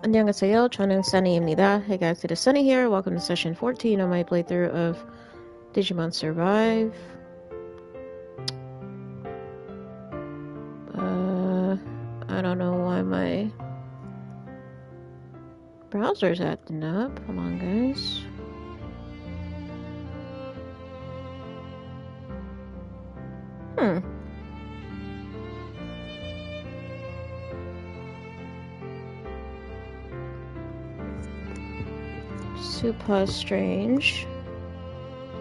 안녕하세요. 저는 Sunny입니다. Hey guys, it is Sunny here. Welcome to session 14 of my playthrough of Digimon Survive. I don't know why my browser's acting up. Come on, guys. Super strange.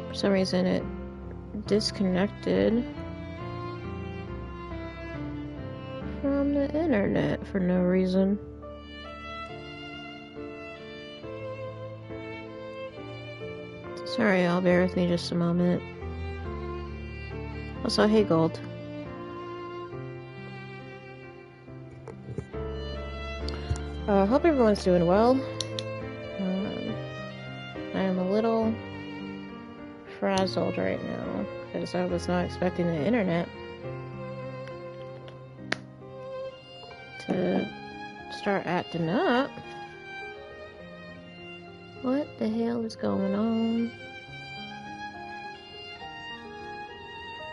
For some reason it disconnected from the internet for no reason. Sorry, y'all, bear with me just a moment. Also, hey Gold. Hope everyone's doing well. I am a little frazzled right now because I was not expecting the internet to start acting up. What the hell is going on?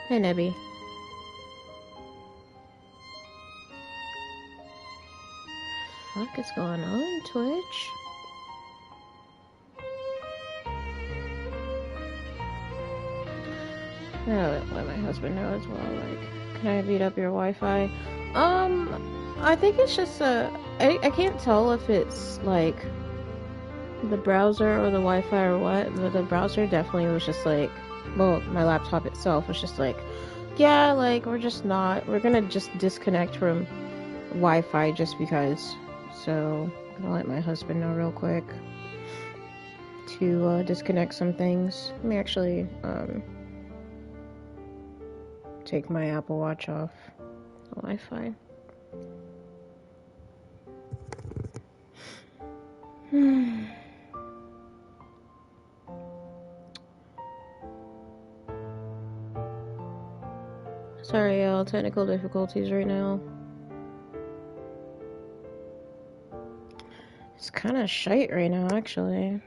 Hey, Nebby. What is going on, Twitch? I'll let my husband know as well. Like, can I beat up your Wi-Fi? I think it's just I can't tell if it's like the browser or the Wi-Fi or what, but the browser definitely was just like, well, my laptop itself was just like, yeah, like we're gonna just disconnect from Wi-Fi just because. So I'm gonna let my husband know real quick to disconnect some things. Let me actually take my Apple Watch off the Wi-Fi. Sorry, y'all, technical difficulties right now. It's kind of shite right now, actually.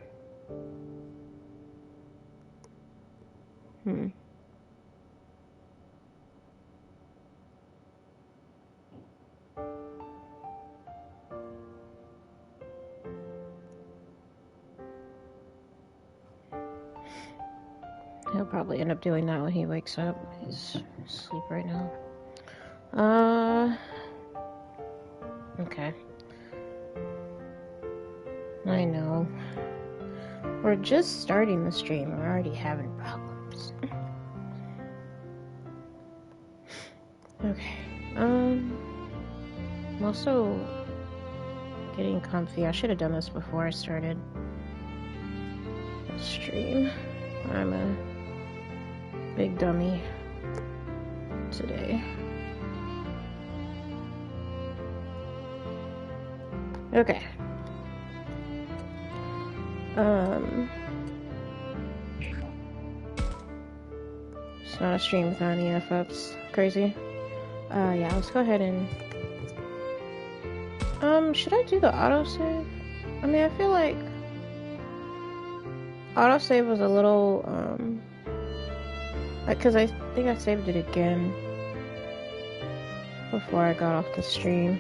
He'll probably end up doing that when he wakes up. He's asleep right now. Okay. I know. We're just starting the stream. We're already having problems. Okay. I'm also getting comfy. I should have done this before I started the stream. I'm a big dummy today. Okay. It's not a stream without any F-ups. Crazy. Yeah, let's go ahead and... should I do the autosave? I mean, I feel like... autosave was a little, because I think I saved it again before I got off the stream.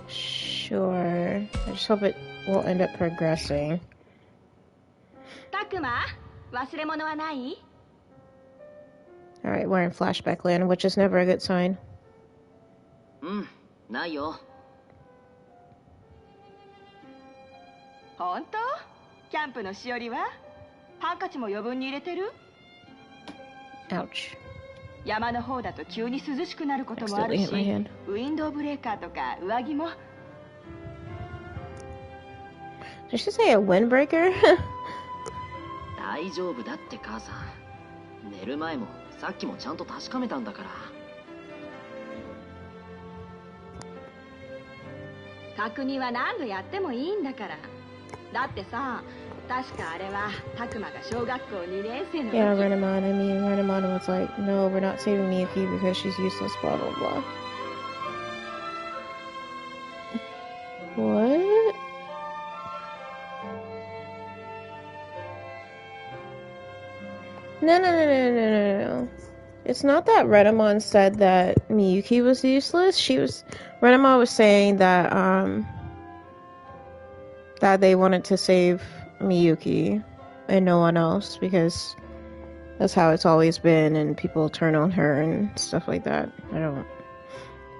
Sure. I just hope it will end up progressing. Alright, we're in flashback land, which is never a good sign. ないよ。本当？キャンプのしおりは？ハンカチも余分に入れてる？ Ouch. 山の方だと急に涼しくなることもあるし、ウィンドウブレーカーとか上着も。Did she say a windbreaker? 大丈夫だって母さん。寝る前もさっきもちゃんと確かめたんだから。確認は何度やってもいいんだから。だってさ、確かあれはタクマが小学校2年生の時。 Yeah, Renamon. I mean, Renamon was like, no, we're not saving Miyuki because she's useless, blah, blah, blah. What? No. It's not that Renamon said that Miyuki was useless. Renamon was saying that, that they wanted to save Miyuki and no one else because that's how it's always been and people turn on her and stuff like that. I don't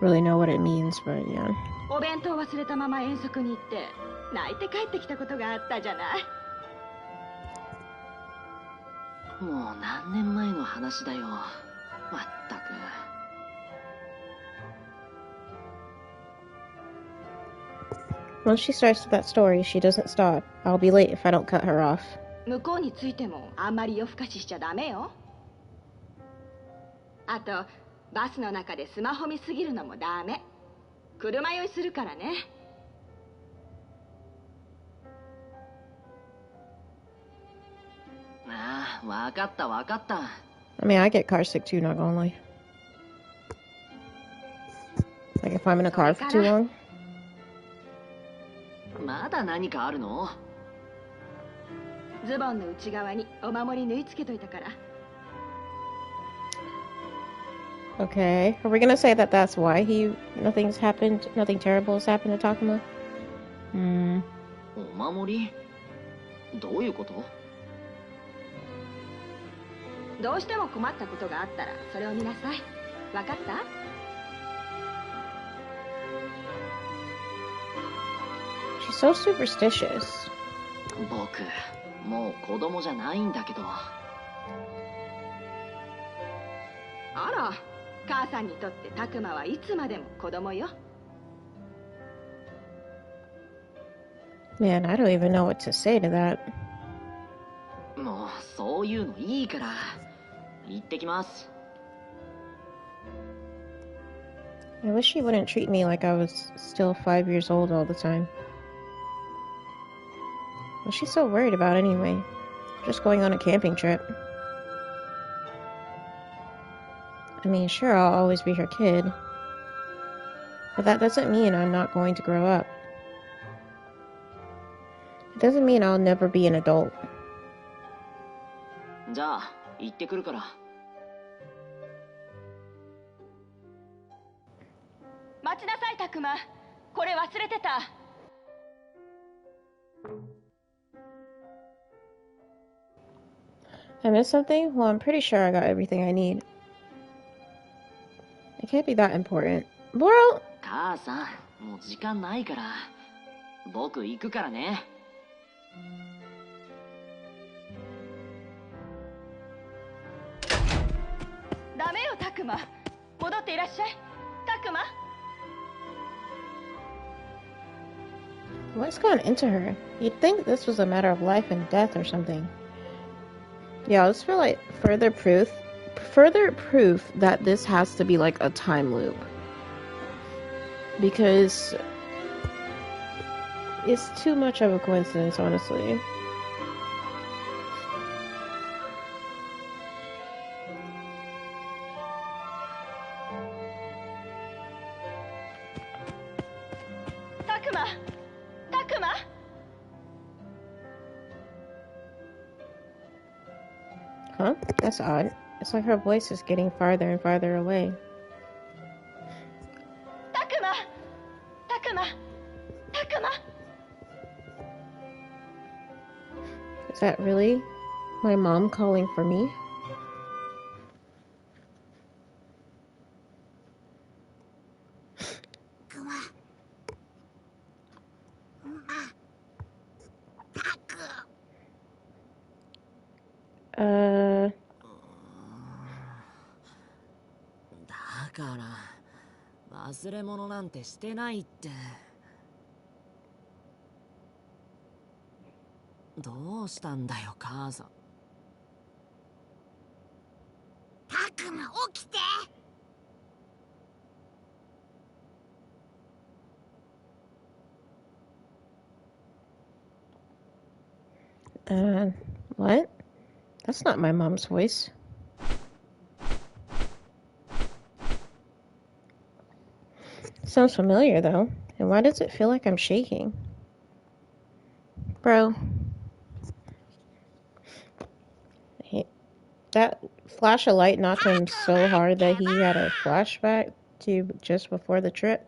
really know what it means, but yeah. お弁当忘れたまま遠足に行って泣いて帰ってきたことがあったじゃない。もう何年前の話だよ。まったく。Once she starts that story, she doesn't stop. I'll be late if I don't cut her off. 向こうについてもあんまり夜更かししちゃダメよ。あとバスの中でスマホ見すぎるのもダメ。車酔いするからね。ああ、わかったわかった。I mean, I get car sick too, not gonna lie. Like if I'm in a car for too long. まだ何かあるの？ズボンの内側にお守り縫い付けといたから。Okay, are we gonna say that that's why nothing terrible has happened to Takuma? お守り？どういうこと？どうしても困ったことがあったらそれを見なさい。わかった？ She's so superstitious. 僕、もう子供じゃないんだけど。あら、母さんにとってタクマはいつまでも子供よ。Man, I don't even know what to say to that. もうそういうのいいから行ってきます。 I wish she wouldn't treat me like I was still 5 years old all the time. What's she so worried about anyway? Just going on a camping trip. I mean, sure, I'll always be her kid. But that doesn't mean I'm not going to grow up. It doesn't mean I'll never be an adult. じゃあ行ってくるから。待ちなさいタクマ。これ忘れてた。I missed something? Well, I'm pretty sure I got everything I need. It can't be that important. Laurel! 母さん、もう時間ないから。僕行くからね。ダメよタクマ。戻っていらっしゃい。タクマ。What's gone into her? You'd think this was a matter of life and death or something. Yeah, let's feel like further proof that this has to be like a time loop. Because it's too much of a coincidence, honestly. Takuma! Takuma! Huh? That's odd. It's like her voice is getting farther and farther away. Takuma! Takuma! Takuma! Is that really my mom calling for me? Uh... だから忘れ物なんてしてないって。どうしたんだよ母さん。タクマ起きて。What? That's not my mom's voice. Sounds familiar, though. And why does it feel like I'm shaking? Bro. That flash of light knocked him so hard that he had a flashback to just before the trip.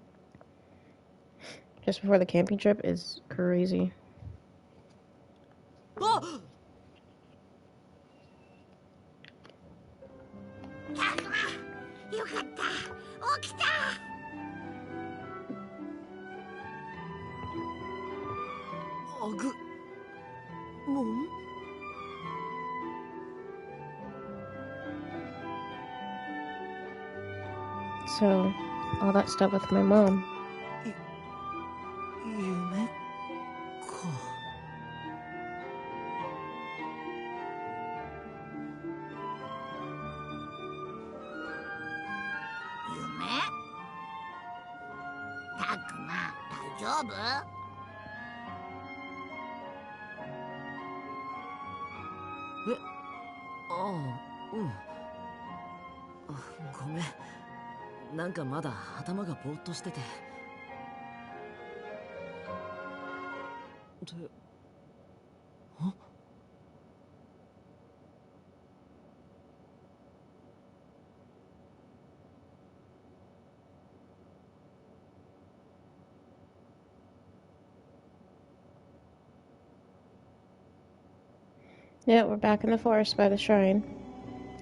Just before the camping trip is crazy. Oh! よかった。起きた。アグモン So, all that stuff with my mom. 夢か。夢？タクマ、大丈夫？ああ、うん。ごめん。なんかまだ頭がぼーっとしてて。で、あ？ Yeah, we're back in the forest by the shrine.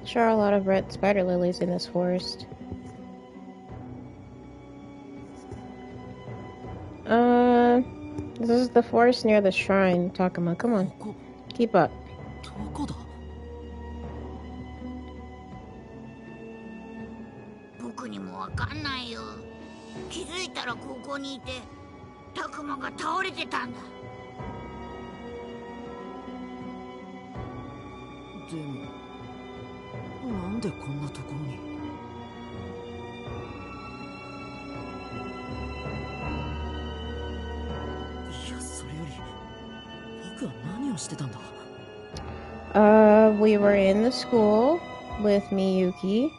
Sure are a lot of red spider lilies in this forest. This is the forest near the shrine, Takuma. Come on. Keep up. どこだ？僕にもわかんないよ。気づいたらここにいて、タクマが倒れてたんだ。でも、なんでこんなところに？いや、それより、僕は何をしてたんだ？ We were in the school with Miyuki,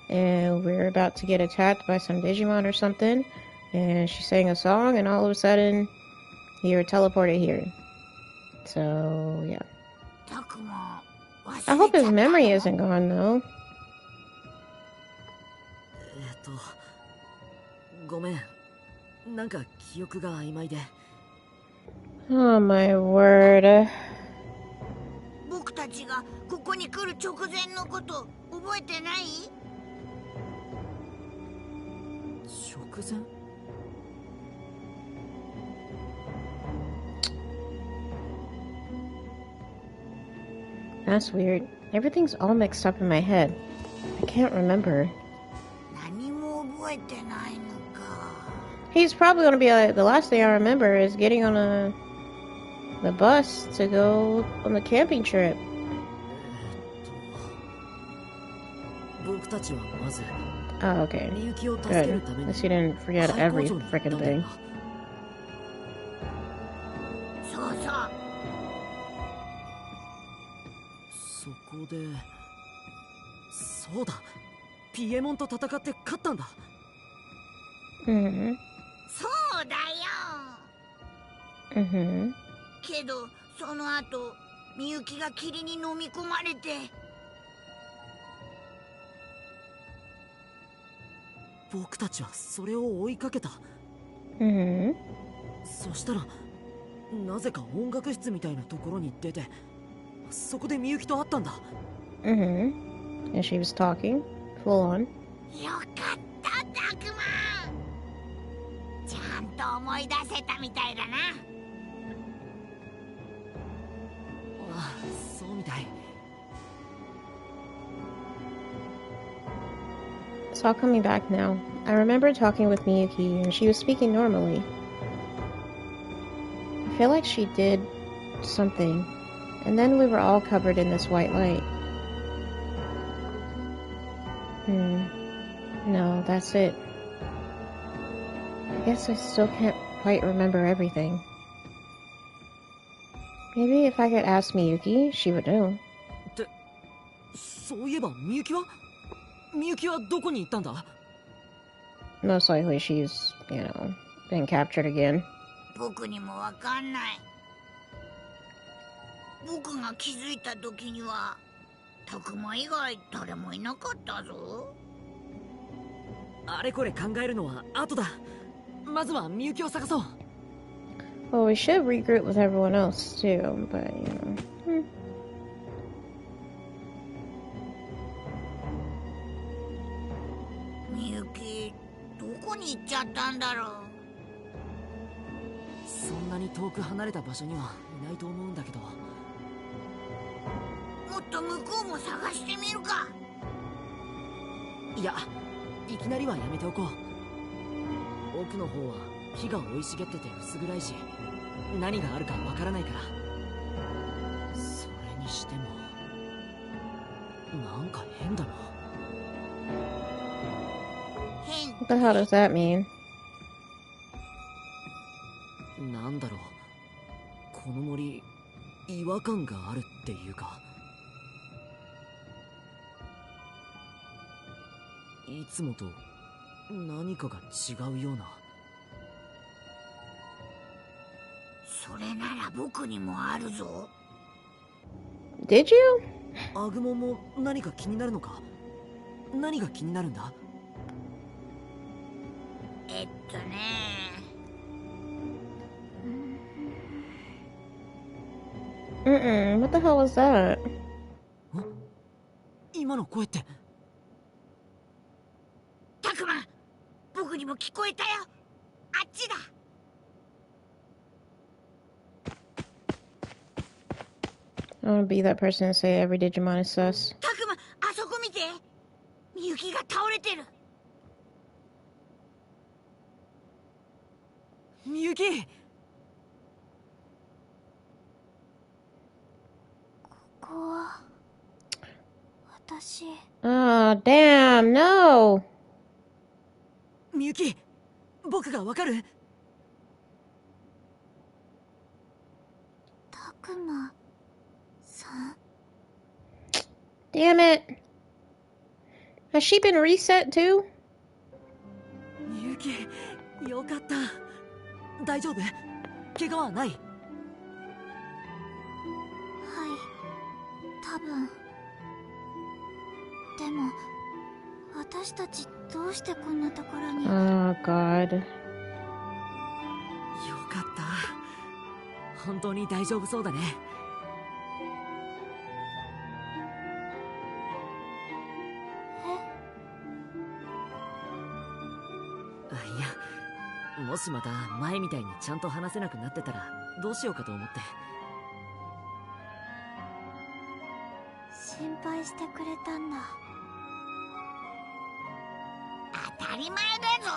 and we were about to get attacked by some Digimon or something, and she sang a song, and all of a sudden, you were teleported here. So, yeah. I hope his memory isn't gone, though. ごめん。なんか記憶が曖昧で。Oh my word. 僕たちがここに来る直前のこと覚えてない？直前？ That's weird. Everything's all mixed up in my head. I can't remember. 何も覚えてないのか。He's probably gonna be like, the last thing I remember is getting on the bus to go on the camping trip. 僕たちはまず Oh, okay. みゆきを助ける Good. ため At に least you didn't forget 廃 every 工場に行った freaking んだ thing. よな。そうそう。そこで、そうだ、ピエモンと戦って勝ったんだ。Mm-hmm. そうだよ。Mm-hmm. けどその後みゆきが霧に飲み込まれて。僕たちはそれを追いかけた。Mm-hmm. そしたらなぜか音楽室みたいなところに出て、そこでみゆきと会ったんだ。Mm-hmm. And she was talking, full on. よかったタクマ。ちゃんと思い出せたみたいだな。ああ、そうみたい。It's all coming back now. I remember talking with Miyuki, and she was speaking normally. I feel like she did something, and then we were all covered in this white light. No, that's it. I guess I still can't quite remember everything. Maybe if I could ask Miyuki, she would know. ってそういえばみゆきはどこに行ったんだ？ Most likely she's, been captured again. 僕にもわかんない。僕が気づいた時にはたくま以外誰もいなかったぞ。あれこれ考えるのは後だ。まずはみゆきを探そう。Well, we should regroup with everyone else too, but Hmm. みゆきどこに行っちゃったんだろう。そんなに遠く離れた場所にはいないと思うんだけど。もっと向こうも探してみるか。いや、いきなりはやめておこう。奥の方は木が生い茂ってて薄暗いし、何があるかわからないから。それにしてもなんか変だな。変。 What the hell does that mean? なんだろう、この森違和感があるっていうか、いつもと何かが違うような。それなら僕にもあるぞ。 Did you? アグモンも何か気になるのか？何が気になるんだ？What the hell was that? 今の声って。たくま、僕にも聞こえたよ。あっちだ。I want to be that person to say every Digimon is sus. たくま、あそこ見て。みゆきが倒れてる。みゆき。ここは私。Oh, damn, no! みゆき、僕がわかる？たくまさん。 Damn it! Has she been reset too? みゆき、よかった。大丈夫？怪我はない？はい、多分。でも私たちどうしてこんなところに。 Oh, God. よかった。本当に大丈夫そうだね。いや、もしまた前みたいにちゃんと話せなくなってたらどうしようかと思って。心配してくれたんだ。当たり前だぞ。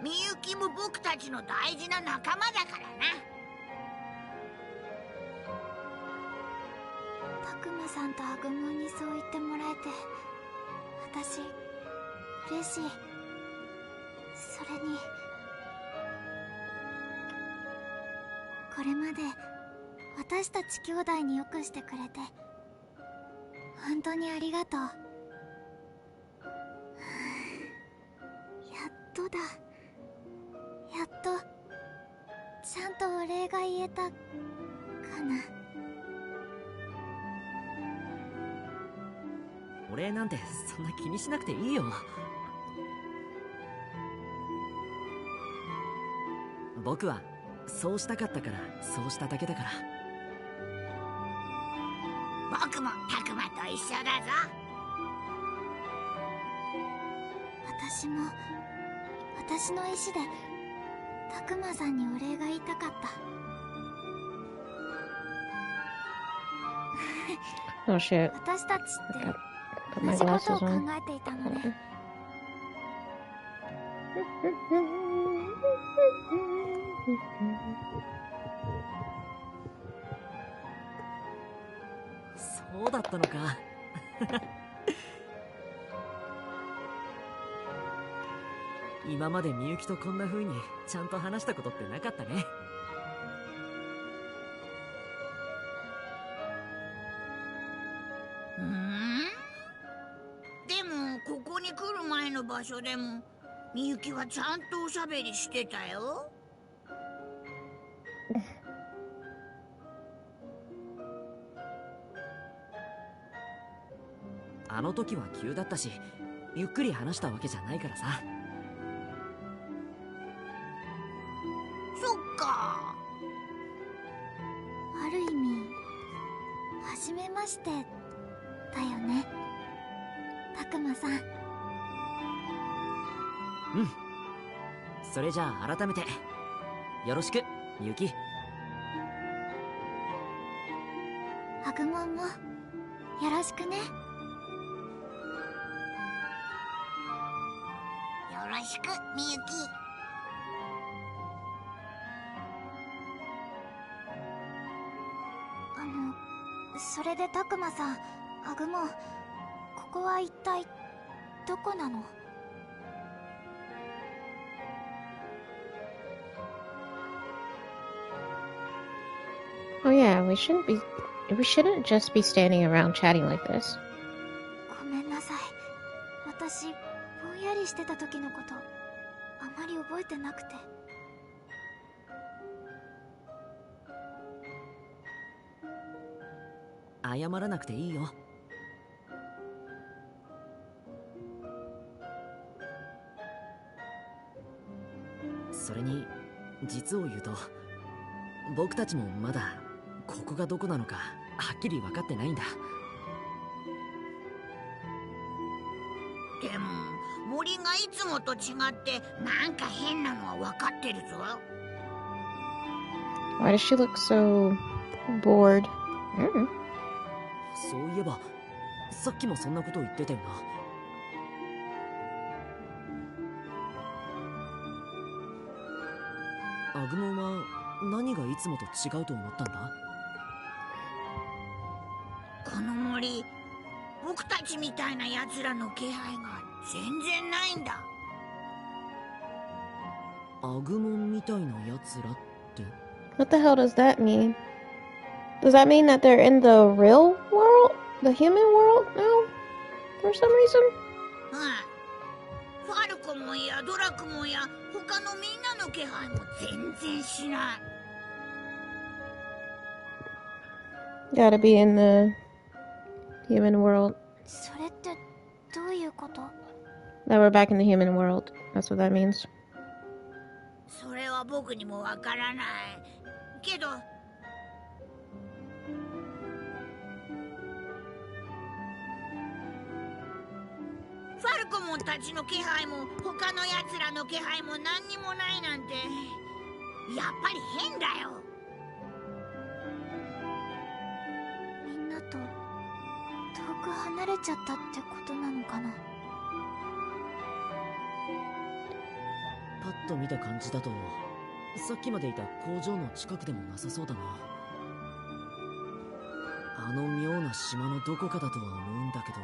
みゆきも僕たちの大事な仲間だからな。たくまさんとアグモンにそう言ってもらえて私嬉しい。それにこれまで私たち兄弟によくしてくれて本当にありがとう。やっとだ。やっとちゃんとお礼が言えたかな。お礼なんてそんな気にしなくていいよ。僕はそうしたかったからそうしただけだから。僕もたくまと一緒だぞ。私の意志でたくまさんにお礼が言いたかった。Oh, shit. 私たちって Put 同 my じことを glasses 考 on. えていたのね。そうだったのか。今までみゆきとこんな風にちゃんと話したことってなかったね。前の場所でもみゆきはちゃんとおしゃべりしてたよ。あの時は急だったし、ゆっくり話したわけじゃないからさ。そっか。ある意味初めましてだよね、たくまさん。うん。それじゃあ改めてよろしく、みゆき。アグモンもよろしくね。よろしくみゆき。それでたくまさん、アグモン、ここは一体どこなの？Oh yeah, we shouldn't just be standing around chatting like this. ごめんなさい。私、ぼんやりしてた時のこと、あまり覚えてなくて。謝らなくていいよ。それに、実を言うと、僕たちもまだここがどこなのかはっきり分かってないんだ。でも森がいつもと違ってなんか変なのは分かってるぞ。Why does she look so bored? そういえばさっきもそんなことを言ってたよな。アグモンは何がいつもと違うと思ったんだ？この森、僕たちみたいな奴らの気配が全然ないんだ。アグモンみたいな奴らって？ What the hell does that mean? Does that mean that they're in the real world? The human world now? For some reason? ファルコモンやドラクモンや他のみんなの気配も全然しない。Gotta be in the human world. それってどういうこと？ That we're back in the human world. That's what that means. それは僕にもわからないけど、ファルコモンたちの気配も他の奴らの気配も何にもないなんてやっぱり変だよ。みんなと遠く離れちゃったってことなのかな。パッと見た感じだとさっきまでいた工場の近くでもなさそうだな。あの妙な島のどこかだとは思うんだけど、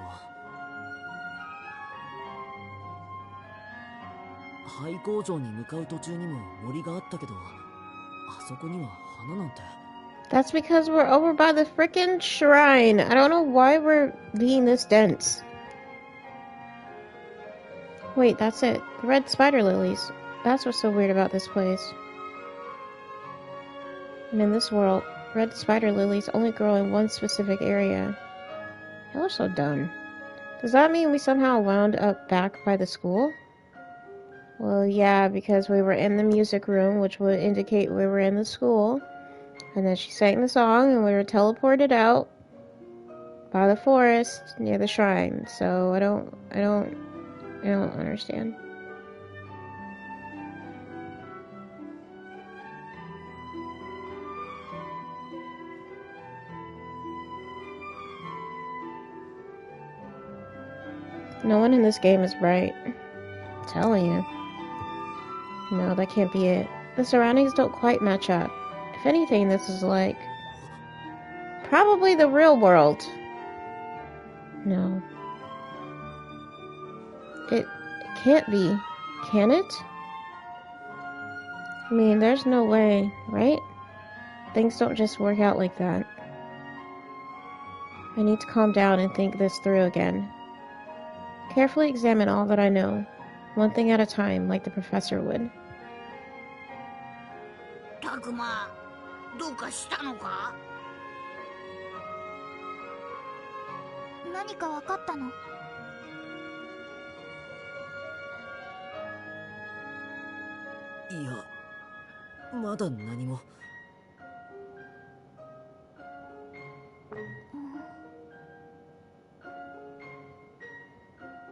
廃工場に向かう途中にも森があったけど、あそこには花なんて。 That's because we're over by the frickin' shrine. I don't know why we're being this dense. Wait, that's it. The red spider lilies. That's what's so weird about this place. And in this world, red spider lilies only grow in one specific area. Y'all are so dumb. Does that mean we somehow wound up back by the school? Well, yeah, because we were in the music room, which would indicate we were in the school. And then she sang the song, and we were teleported out by the forest near the shrine. So I don't understand. No one in this game is bright. I'm telling you. No, that can't be it. The surroundings don't quite match up. If anything, this is like probably the real world. No. It can't be. Can it? I mean, there's no way, right? Things don't just work out like that. I need to calm down and think this through again. Carefully examine all that I know, one thing at a time, like the professor would. たくま、どうかしたのか？何か分かったの？いや、まだ何も。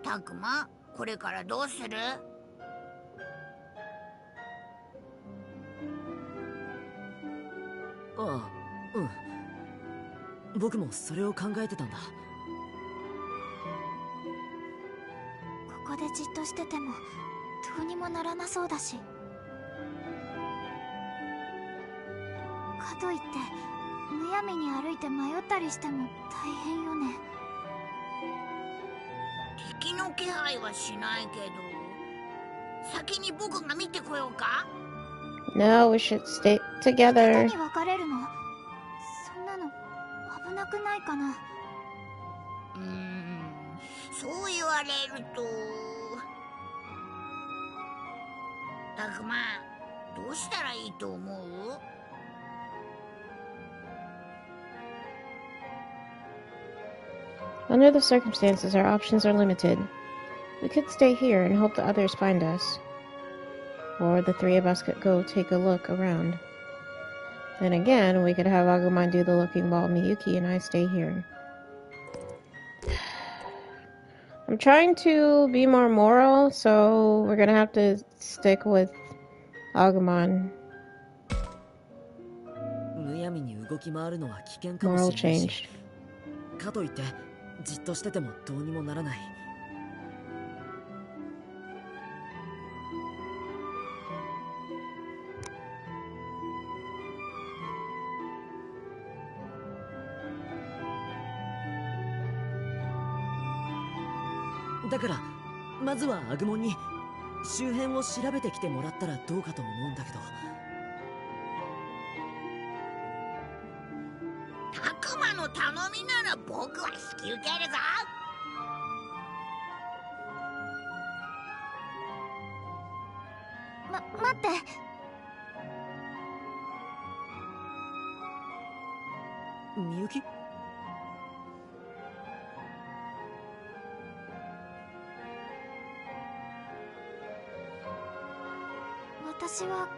たくま、これからどうする？ああ、うん。僕もそれを考えてたんだ。ここでじっとしててもどうにもならなそうだし、かといってむやみに歩いて迷ったりしても大変よね。敵の気配はしないけど、先に僕が見てこようか？ No, we should stay together. に別れるの？そんなの危なくないかな？そう言われると。たくま、どうしたらいいと思う？ Under the circumstances, our options are limited. We could stay here and hope the others find us. Or the three of us could go take a look around. Then again, we could have Agumon do the looking while Miyuki and I stay here. I'm trying to be more moral, so we're gonna have to stick with Agumon. むやみに動き回るのは危険かもしれないし、かといってじっとしててもどうにもならない。だからまずはアグモンに周辺を調べてきてもらったらどうかと思うんだけど。たくまの頼みなら僕は引き受けるぞ。待って。みゆき？私は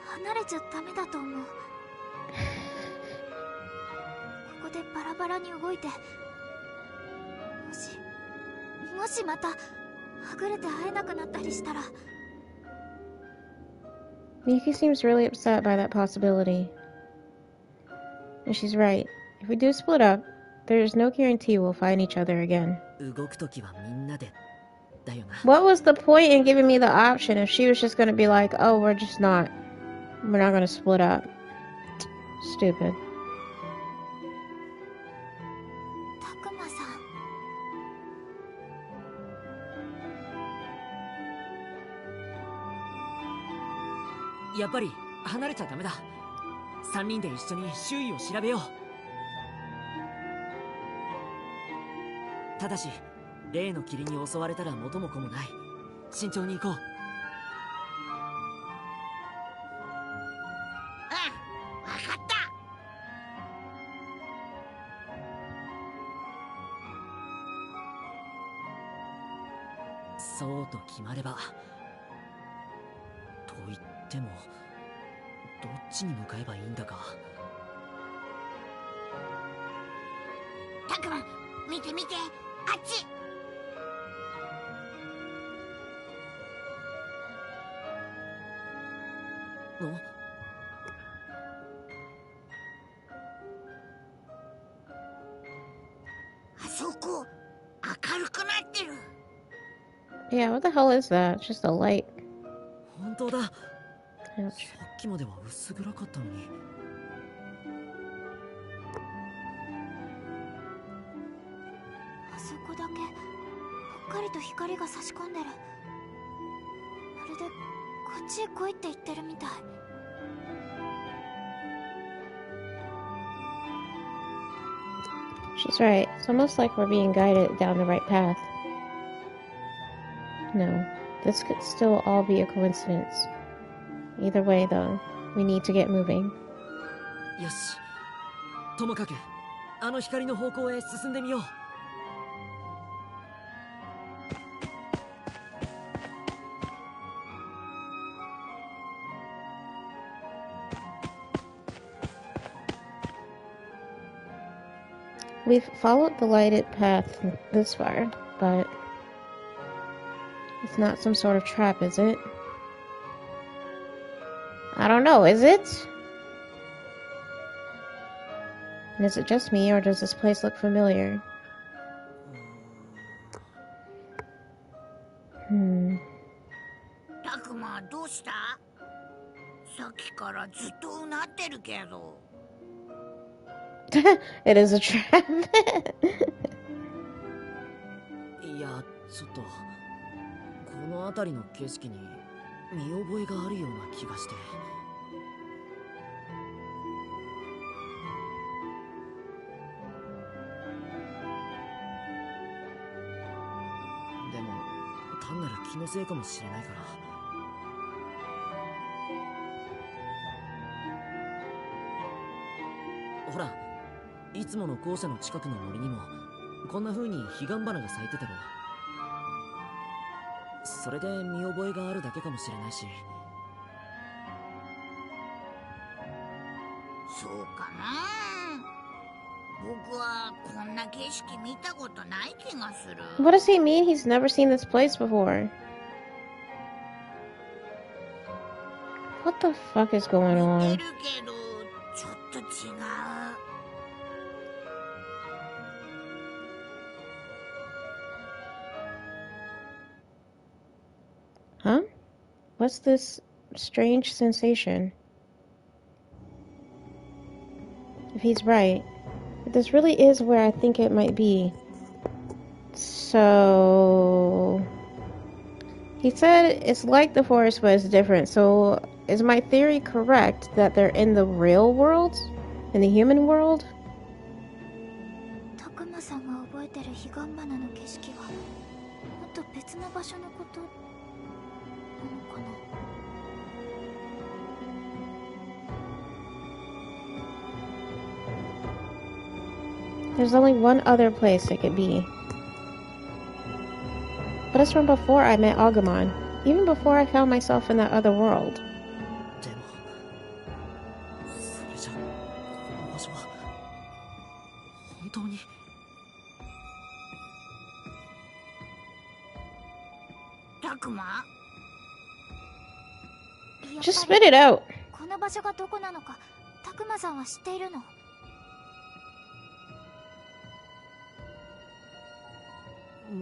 離れちゃダメだと思う。ここでバラバラに動いて、もしまたはぐれて会えなくなったりしたら。Miyuki seems really upset by that possibility. And she's right. If we do split up, there's no guarantee we'll find each other again. 動くときはみんなでだよな。 What was the point in giving me the option if she was just gonna be like, oh, we're not gonna split up? Stupid. たくまさん。やっぱり離れちゃダメだ。3人で一緒に周囲を調べよう。ただし例の霧に襲われたら元も子もない。慎重に行こう。うん、わかった。そうと決まれば。と言ってもどっちに向かえばいいんだか。たくま、見て見て、あっち。あそこ明るくなってる。 Yeah, what the hell is that? It's just a light. 本当だ。さ Ouch. っきまでは薄暗かったのに。あそこだけぽっかりと光が差し込んでる。まるでこっちへ来いって言ってるみたい。She's right. It's almost like we're being guided down the right path. No. This could still all be a coincidence. Either way, though, we need to get moving. よし。ともかく、あの光の方向へ進んでみよう。We've followed the lighted path this far, but it's not some sort of trap, is it? I don't know, is it? And is it just me, or does this place look familiar? Hmm. たくま、どうした？さっきからずっとうなってるけど。It is a trap. いや、ちょっとこの辺りの景色に見覚えがあるような気がして。でも単なる気のせいかもしれないから。ほら、いつもの校舎の近くの森にもこんな風に彼岸花が咲いてたろ。それで見覚えがあるだけかもしれないし。そうかな。僕はこんな景色見たことない気がする。What does he mean? He's never seen this place before. What the fuck is going 似 on? てるけどちょっと違う。Huh? What's this strange sensation? If he's right, if this really is where I think it might be. So... He said it's like the forest, but it's different. So, is my theory correct that they're in the real world? In the human world? たくまさんが覚えてる彼岸花の景色はもっと別の場所のことなのかな。There's only one other place it could be. But it's from before I met Agumon. Even before I found myself in that other world. でもそれじゃこの場所は本当に。たくま、 Just spit it out. この場所がどこなのかたくまさんは知っているの？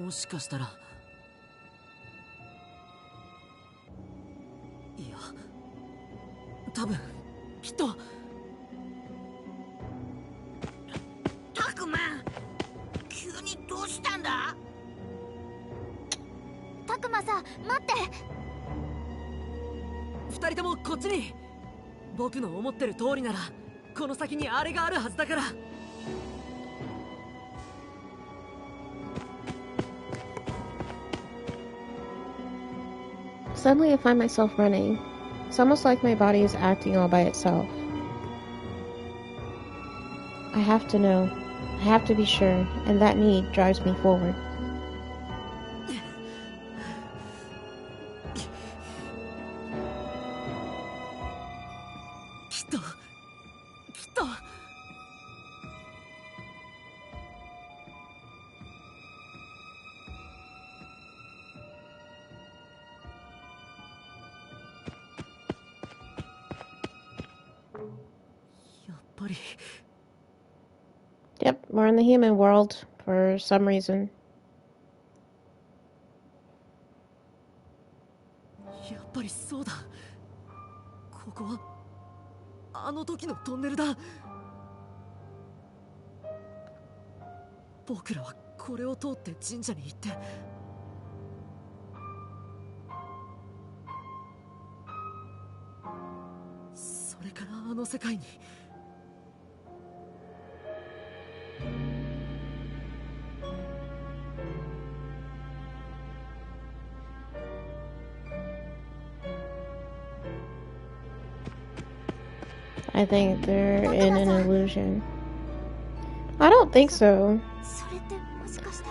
もしかしたら。いや、多分きっと。たくま、急にどうしたんだ？たくまさん待って。二人ともこっちに。僕の思ってる通りならこの先にあれがあるはずだから。Suddenly I find myself running. It's almost like my body is acting all by itself. I have to know. I have to be sure, and that need drives me forward. きっと。やっぱり。 Yep, we're in the human world for some reason. やっぱりそうだ。ここはあの時のトンネルだ。僕らはこれを通って神社に行って。それからあの世界に。I think they're in an illusion. I don't think so.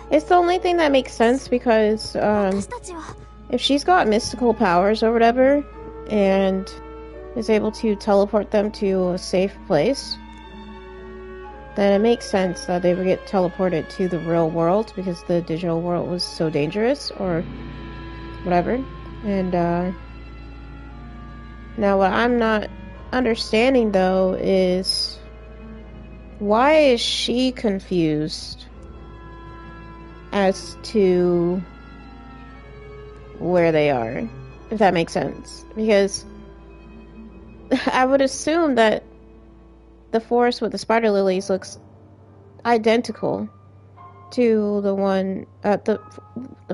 It's the only thing that makes sense because if she's got mystical powers or whatever and is able to teleport them to a safe place, then it makes sense that they would get teleported to the real world because the digital world was so dangerous or whatever. And now what I'm not understanding though is why is she confused as to where they are, if that makes sense? Because I would assume that the forest with the spider lilies looks identical to the one the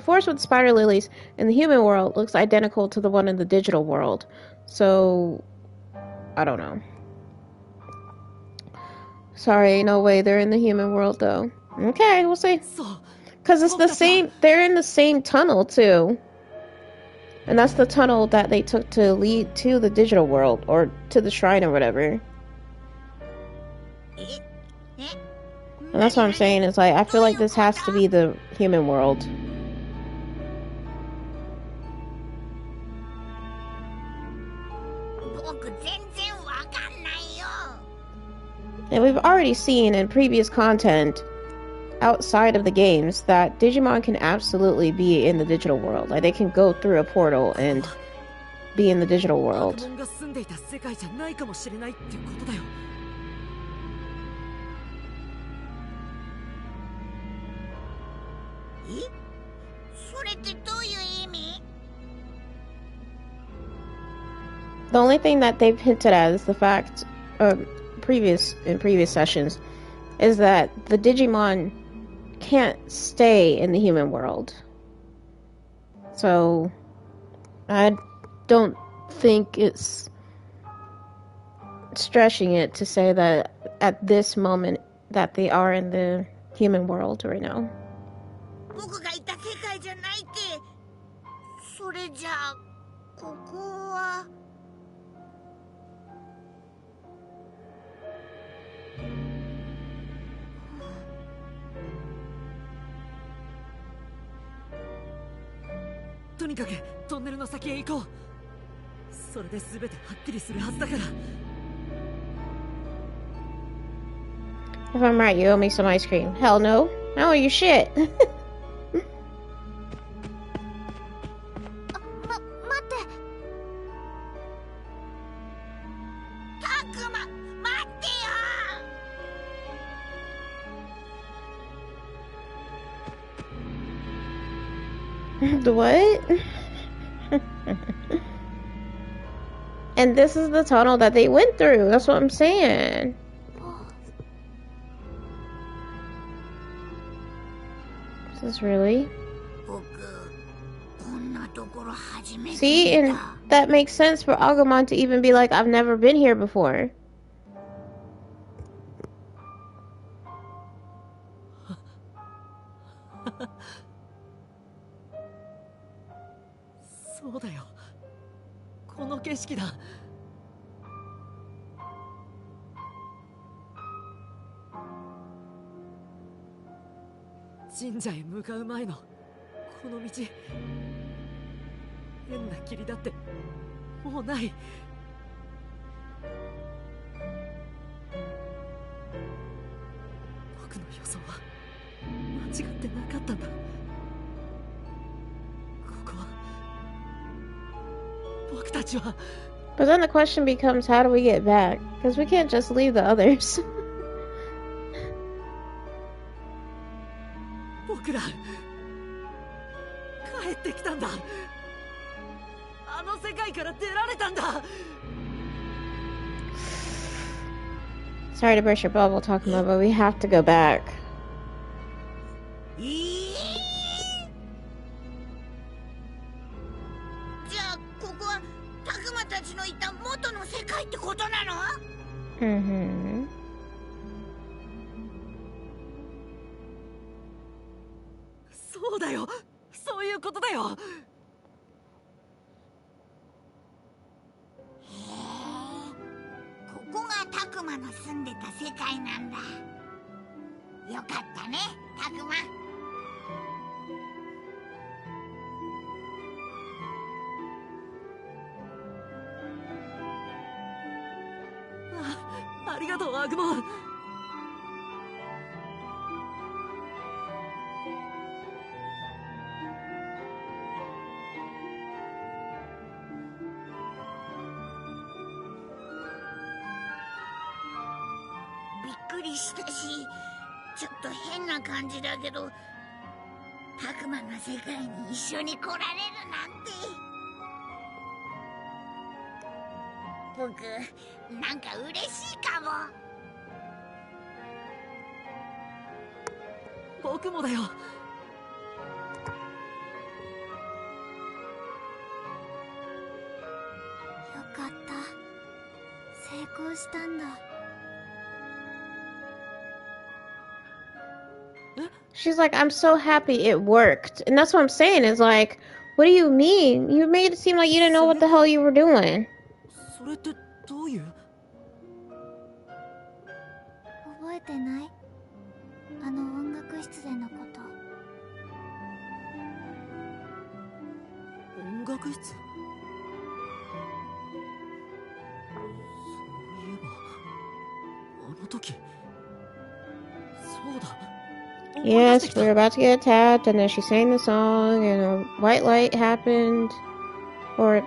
forest with the spider lilies in the human world looks identical to the one in the digital world. So I don't know. Sorry, no way they're in the human world though. Okay, we'll see. Because it's the same, they're in the same tunnel too. And that's the tunnel that they took to lead to the digital world or to the shrine or whatever. And that's what I'm saying, is like, I feel like this has to be the human world. And we've already seen in previous content outside of the games that Digimon can absolutely be in the digital world. Like, they can go through a portal and be in the digital world. The only thing that they've hinted at is the fact, in previous sessions, is that the Digimon can't stay in the human world. So I don't think it's stretching it to say that at this moment that they are in the human world right now. If I'm right, you owe me some ice cream. Hell no. I owe you shit. The what? And this is the tunnel that they went through. That's what I'm saying. This is really... See, and that makes sense for Agumon to even be like, I've never been here before. But then the question becomes, how do we get back? Because we can't just leave the others. Sorry to burst your bubble, talking about, but we have to go back. Mm-hmm. 住んでた世界なんだ。よかったね、たくま。ありがとう、アグモン。びっくりしたし、ちょっと変な感じだけど、たくまの世界に一緒に来られるなんて。僕、なんか嬉しいかも。僕もだよ。よかった。成功したんだ。She's like, I'm so happy it worked. And that's what I'm saying is like, what do you mean? You made it seem like you didn't know what the hell you were doing. それってどういう？覚えてない？あの音楽室でのこと。音楽室？そういえばあの時。そうだ。Yes, we were about to get attacked, and then she sang the song, and a white light happened, or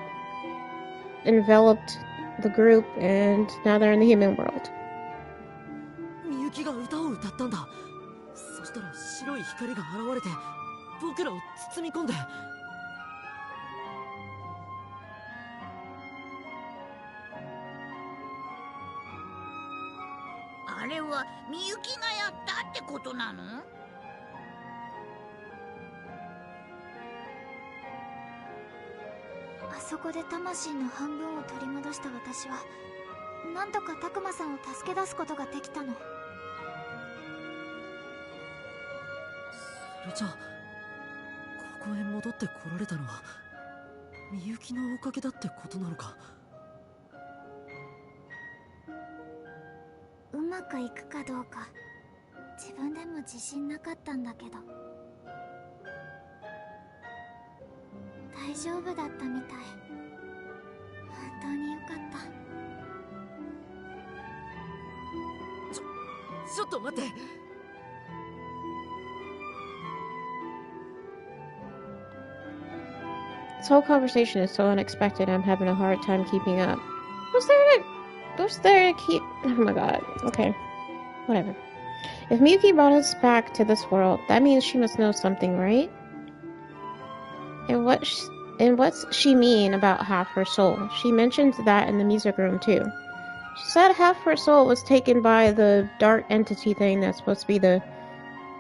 enveloped the group, and now they're in the human world. みゆきが歌を歌ったんだ。そしたら白い光が現れて、僕らを包み込んで。あれはみゆきがやったってことなの？あそこで魂の半分を取り戻した私は、なんとかたくまさんを助け出すことができたの。それじゃあここへ戻ってこられたのはみゆきのおかげだってことなのか。うまくいくかどうか自分でも自信なかったんだけど、大丈夫だったみたい。本当によかった。ちょっと待って。This whole conversation is so unexpected, I'm having a hard time keeping up. Who's there to keep... Oh my god. Okay. Whatever. If Miyuki brought us back to this world, that means she must know something, right? And what's she mean about half her soul? She mentioned that in the music room too. She said half her soul was taken by the dark entity thing that's supposed to be the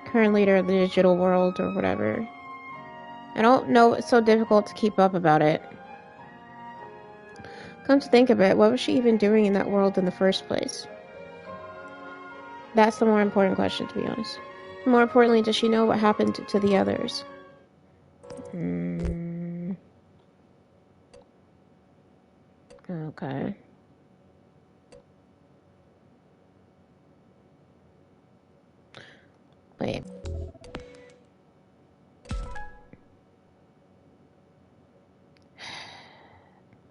current leader of the digital world or whatever. I don't know what's so difficult to keep up about it. Come to think of it, what was she even doing in that world in the first place? That's the more important question, to be honest. More importantly, does she know what happened to the others? Okay. Wait.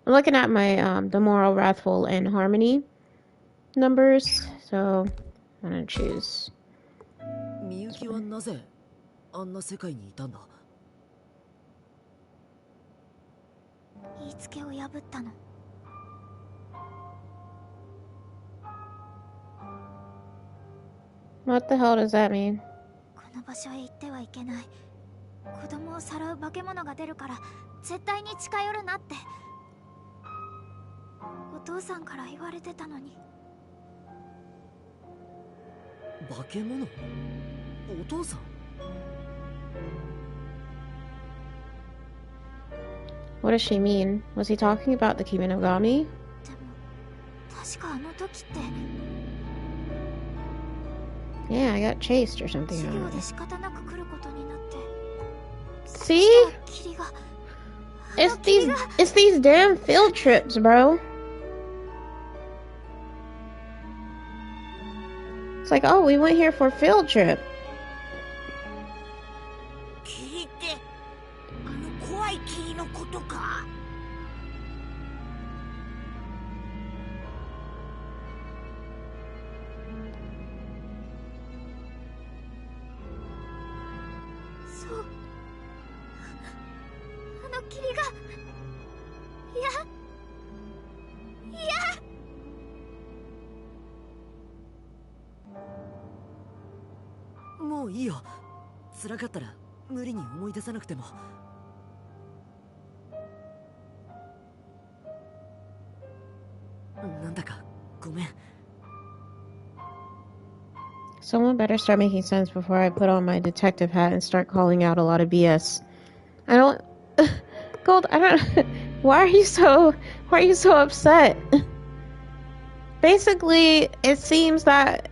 I'm looking at my the moral, wrathful, and harmony numbers, so I'm gonna choose. みゆきはなぜあんな世界にいたんだ？言いつけを破ったの。What the hell does that mean? この場所へ行ってはいけない。子供をさらう化け物が出るから絶対に近寄るなって。お父さんから言われてたのに。化け物？お父さん？ What does she mean? Was he talking about the Kiminogami? でも確かあの時って Yeah, I got chased or something. 授業で仕方なく来ることになって。 See? 霧が It's these damn field trips, bro. It's like, oh, we went here for a field trip. 霧って、怖い霧のことか。そう。霧が。いや。もういいよ。辛かったら無理に思い出さなくても。なんだかごめん。Someone better start making sense before I put on my detective hat and start calling out a lot of BS. I don't... Gold, I don't... Why are you so upset? Basically, it seems that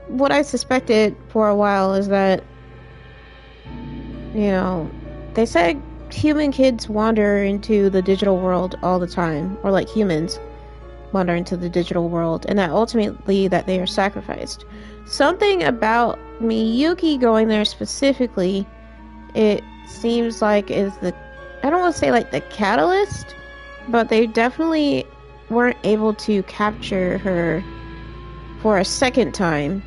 what I suspected for a while is that, you know, they said human kids wander into the digital world all the time, or like humans wander into the digital world, and that ultimately that they are sacrificed. Something about Miyuki going there specifically, it seems like is the, I don't want to say like the catalyst, but they definitely weren't able to capture her for a second time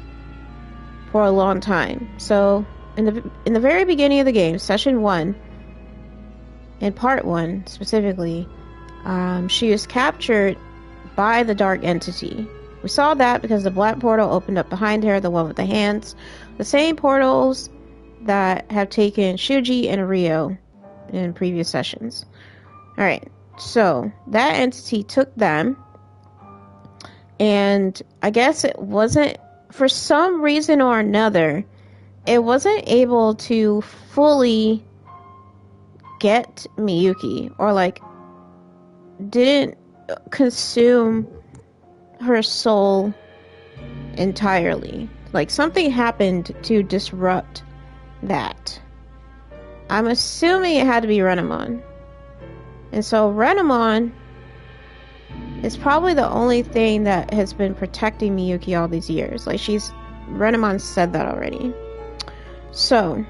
for a long time. So in the very beginning of the game, session 1, in part 1 specifically, she was captured by the dark entity. We saw that because the black portal opened up behind her, the one with the hands, the same portals that have taken Shuji and Ryo in previous sessions. Alright, so that entity took them, and I guess it wasn't, for some reason or another, it wasn't able to fully get Miyuki, or like didn't consume her soul entirely. Like something happened to disrupt that. I'm assuming it had to be Renamon. And so Renamon is probably the only thing that has been protecting Miyuki all these years. Like Renamon said that already. So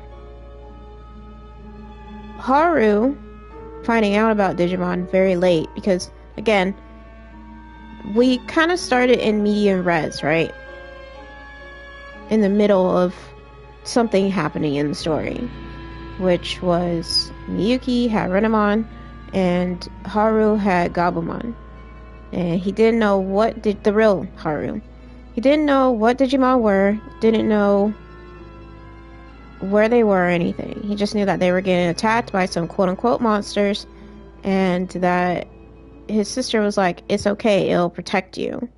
Haru finding out about Digimon very late, because again, we kind of started in medium res, right? In the middle of something happening in the story, which was Miyuki had Renamon and Haru had Gabumon, and he didn't know what the real Haru. He didn't know what Digimon were, didn't know where they were or anything. He just knew that they were getting attacked by some quote-unquote monsters, and that his sister was like, it's okay, it'll protect you.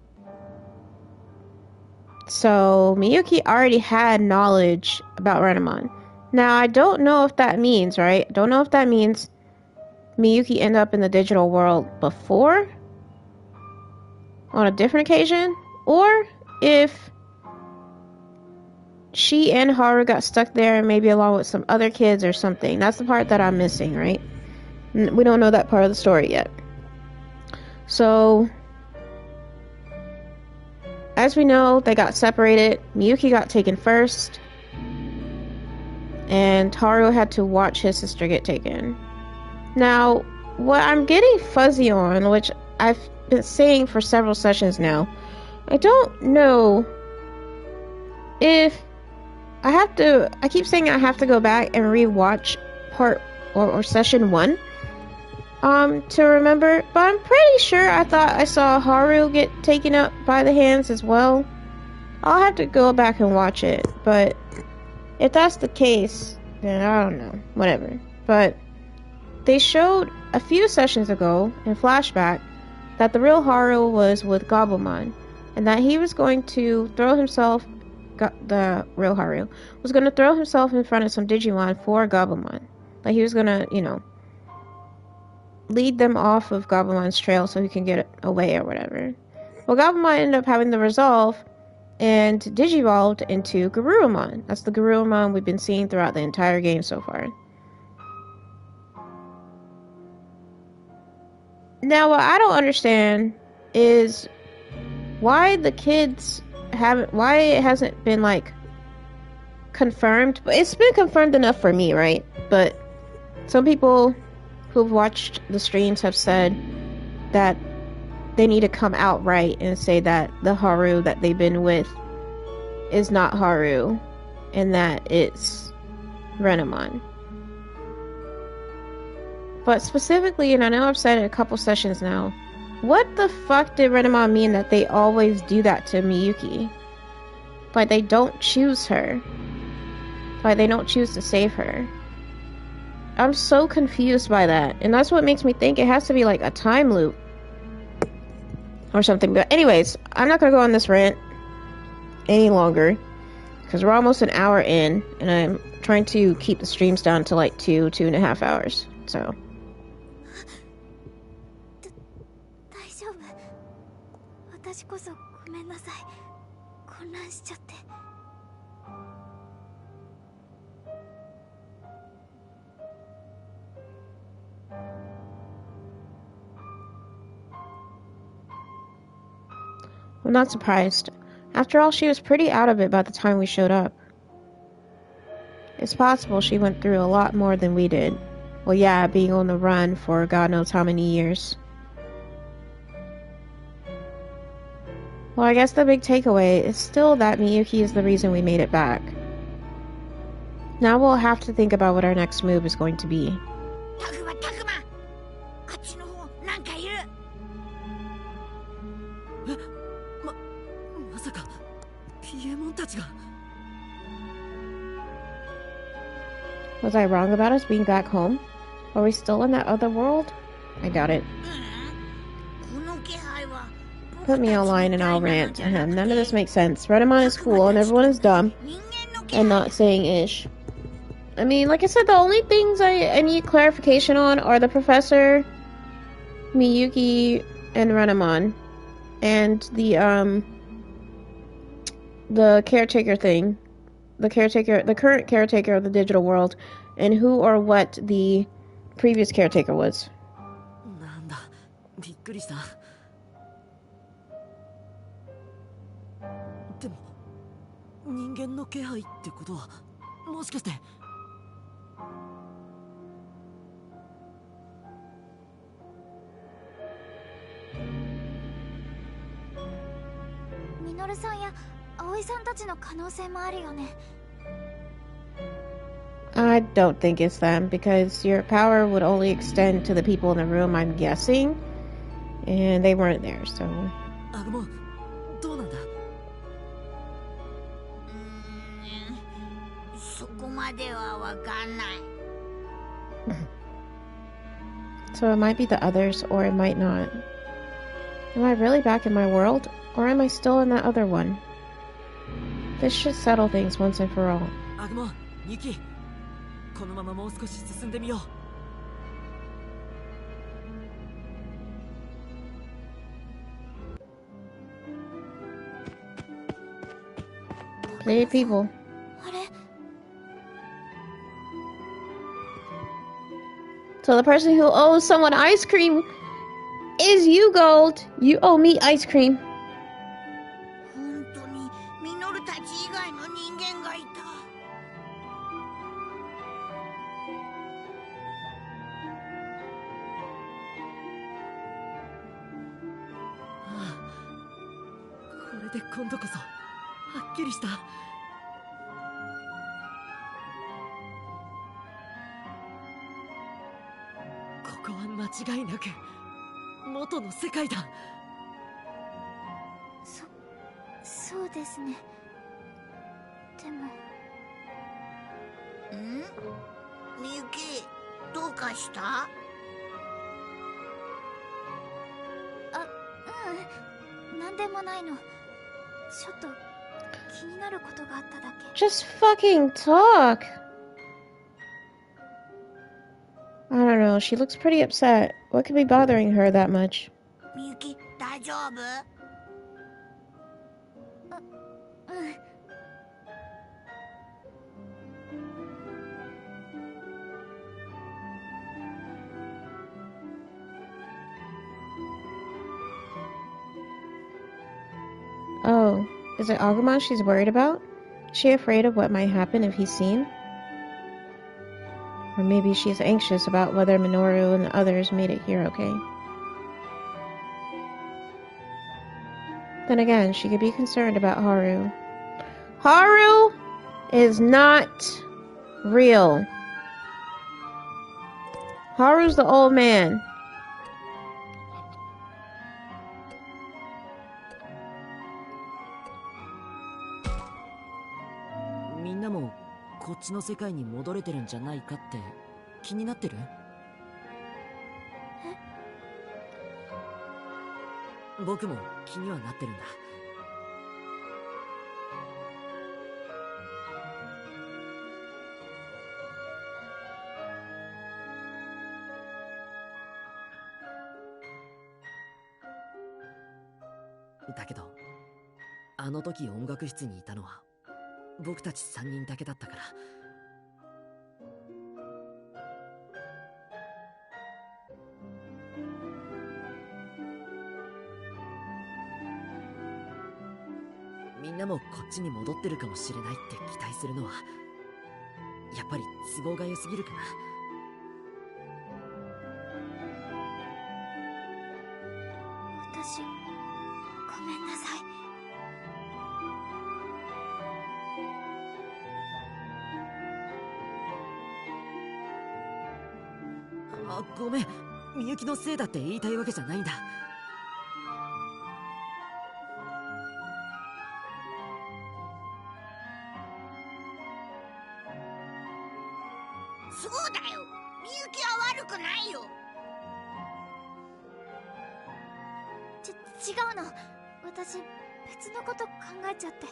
So Miyuki already had knowledge about Renamon. Now, I don't know if that means, right? I don't know if that means Miyuki ended up in the digital world before, on a different occasion, or if she and Haru got stuck there, maybe along with some other kids or something. That's the part that I'm missing, right? We don't know that part of the story yet. So, as we know, they got separated. Miyuki got taken first, and Haru had to watch his sister get taken. Now, what I'm getting fuzzy on, which I've been saying for several sessions now, I don't know if I keep saying I have to go back and rewatch part or session 1 to remember, but I'm pretty sure I thought I saw Haru get taken up by the hands as well. I'll have to go back and watch it, but if that's the case, then I don't know, whatever. But they showed a few sessions ago in flashback that the real Haru was with Gabumon, and that he was going to throw himself, the real Haru was going to throw himself in front of some Digimon for Gabumon. Like he was going to, you know, lead them off of Gabumon's trail so he can get away or whatever. Well, Gabumon ended up having the resolve and digivolved into Garurumon. That's the Garurumon we've been seeing throughout the entire game so far. Now, what I don't understand is why the kids why it hasn't been like confirmed. But it's been confirmed enough for me, right? But some people who've watched the streams have said that they need to come out right and say that the Haru that they've been with is not Haru and that it's Renamon. But specifically, and I know I've said it a couple sessions now, what the fuck did Renamon mean that they always do that to Miyuki? Like, they don't choose her. Like, they don't choose to save her. I'm so confused by that. And that's what makes me think it has to be like a time loop. Or something. But anyways, I'm not gonna go on this rant any longer. Because we're almost an hour in. And I'm trying to keep the streams down to like 2.5 hours. So. 私こそごめんなさい。混乱しちゃって。I'm not surprised. After all, she was pretty out of it by the time we showed up. It's possible she went through a lot more than we did. Well, yeah, being on the run for God knows how many years. Well, I guess the big takeaway is still that Miyuki is the reason we made it back. Now we'll have to think about what our next move is going to be. あっちの方なんかいる。まさかピエモンたちが。 Was I wrong about us being back home? Are we still in that other world? I doubt it. この気配は Put me online and I'll rant to him. None of this makes sense. Renamon is cool and everyone is dumb. And not saying ish. I mean, like I said, the only things I need clarification on are the professor, Miyuki, and Renamon. And the caretaker thing. The current caretaker of the digital world. And who or what the previous caretaker was. なんだ、びっくりした。でも、人間の気配ってことは、もしかして。ミノルさんや葵さんたちの可能性もあるよね。 I don't think it's them, because your power would only extend to the people in the room, I'm guessing. And they weren't there, so... アグモン、どうなんだ？そこまではわかんない。So it might be the others, or it might not. Am I really back in my world, or am I still in that other one? This should settle things once and for all. アグモン、ユキ、このままもう少し進んでみよう。Hey, people. あれ？ So the person who owes someone ice cream is you, Gold. You owe me ice cream. 本当にミノルたち以外の人間がいた。これで今度こそはっきりした。ここは間違いなく元の世界だ。そうですね。でも。みゆき、どうかした？なんでもないの。ちょっと気になることがあっただけ。 Just fucking talk. I don't know, she looks pretty upset. What could be bothering her that much? みゆき、大丈夫？Oh, Is it Agumon she's worried about? Is she afraid of what might happen if he's seen? Or maybe she's anxious about whether Minoru and the others made it here okay. Then again, she could be concerned about Haru. Haru is not real. Haru's the old man.みんなもこっちの世界に戻れてるんじゃないかって気になってる？僕も気にはなってるんだ。だけどあの時音楽室にいたのは僕たち3人だけだったから。みんなもこっちに戻ってるかもしれないって期待するのはやっぱり都合が良すぎるかな。私ごめんなさい。あ、ごめん。みゆきのせいだって言いたいわけじゃないんだ。そうだよ、みゆきは悪くないよ。違うの。私別のこと考えちゃって。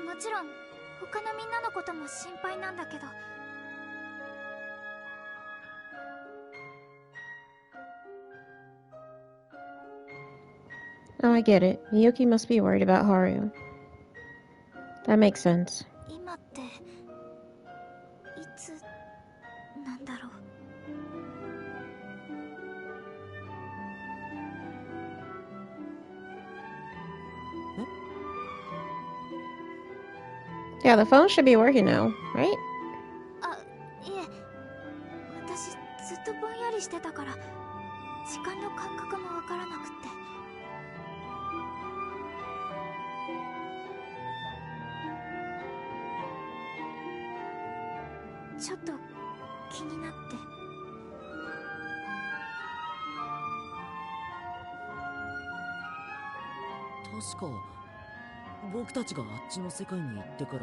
もちろん他のみんなのことも心配なんだけど。Oh, I get it. Miyuki must be worried about Haru. That makes sense. 今っていつなんだろう。Yeah, the phone should be working now, right? あ、いえ、私ずっとぼんやりしてたから時間の感覚もわからなくって。ちょっと気になって。確か僕たちがあっちの世界に行ってから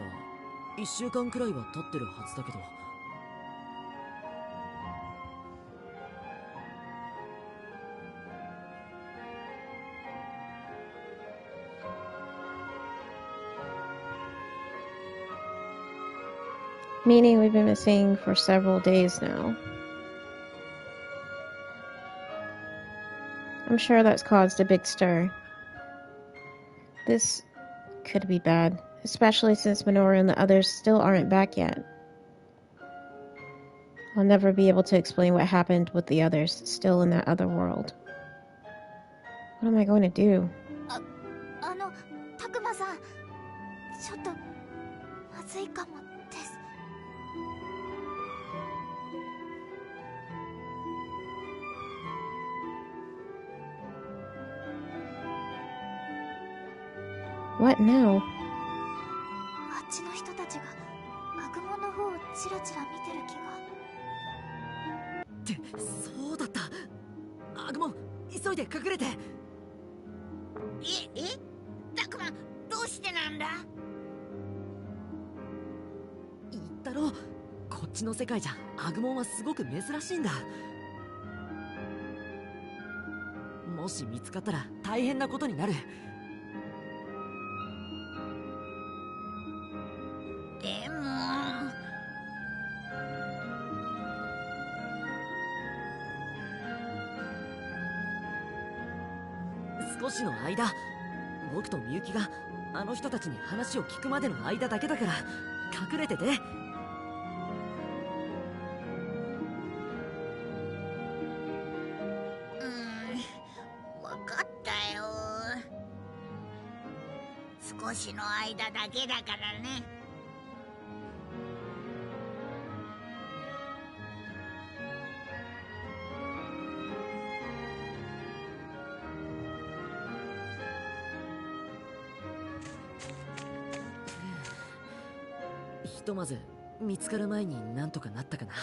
1週間くらいは経ってるはずだけど。Meaning we've been missing for several days now. I'm sure that's caused a big stir. This could be bad, especially since Minoru and the others still aren't back yet. I'll never be able to explain what happened with the others still in that other world. What am I going to do? たくまさん、ちょっとまずいかもです。What now? あっちの人たちが悪夢の方をチラチラ見てる気が。ってそうだった。アグモン急いで隠れて。たくま、どうしてなんだ？言ったろ、こっちの世界じゃアグモンはすごく珍しいんだ。もし見つかったら大変なことになる。でも少しの間、僕とみゆきがあの人たちに話を聞くまでの間だけだから隠れてて。しの間だけだからね。ひとまず見つかる前になんとかなったかな。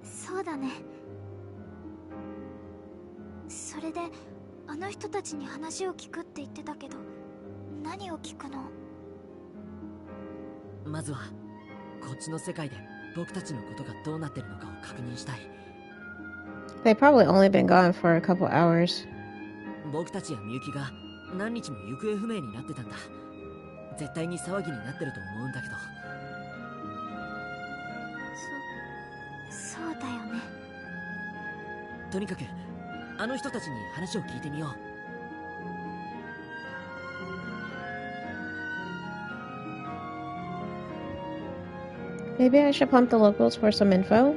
そうだね。それであの人たちに話を聞くって言ってたけど、何を聞くの？まずはこっちの世界で僕たちのことがどうなってるのかを確認したい。 They've probably only been gone for a couple hours. 僕たちやみゆきが何日も行方不明になってたんだ。絶対に騒ぎになってると思うんだけど。そうだよね。とにかくあの人たちに話を聞いてみよう。Maybe I should pump the locals for some info.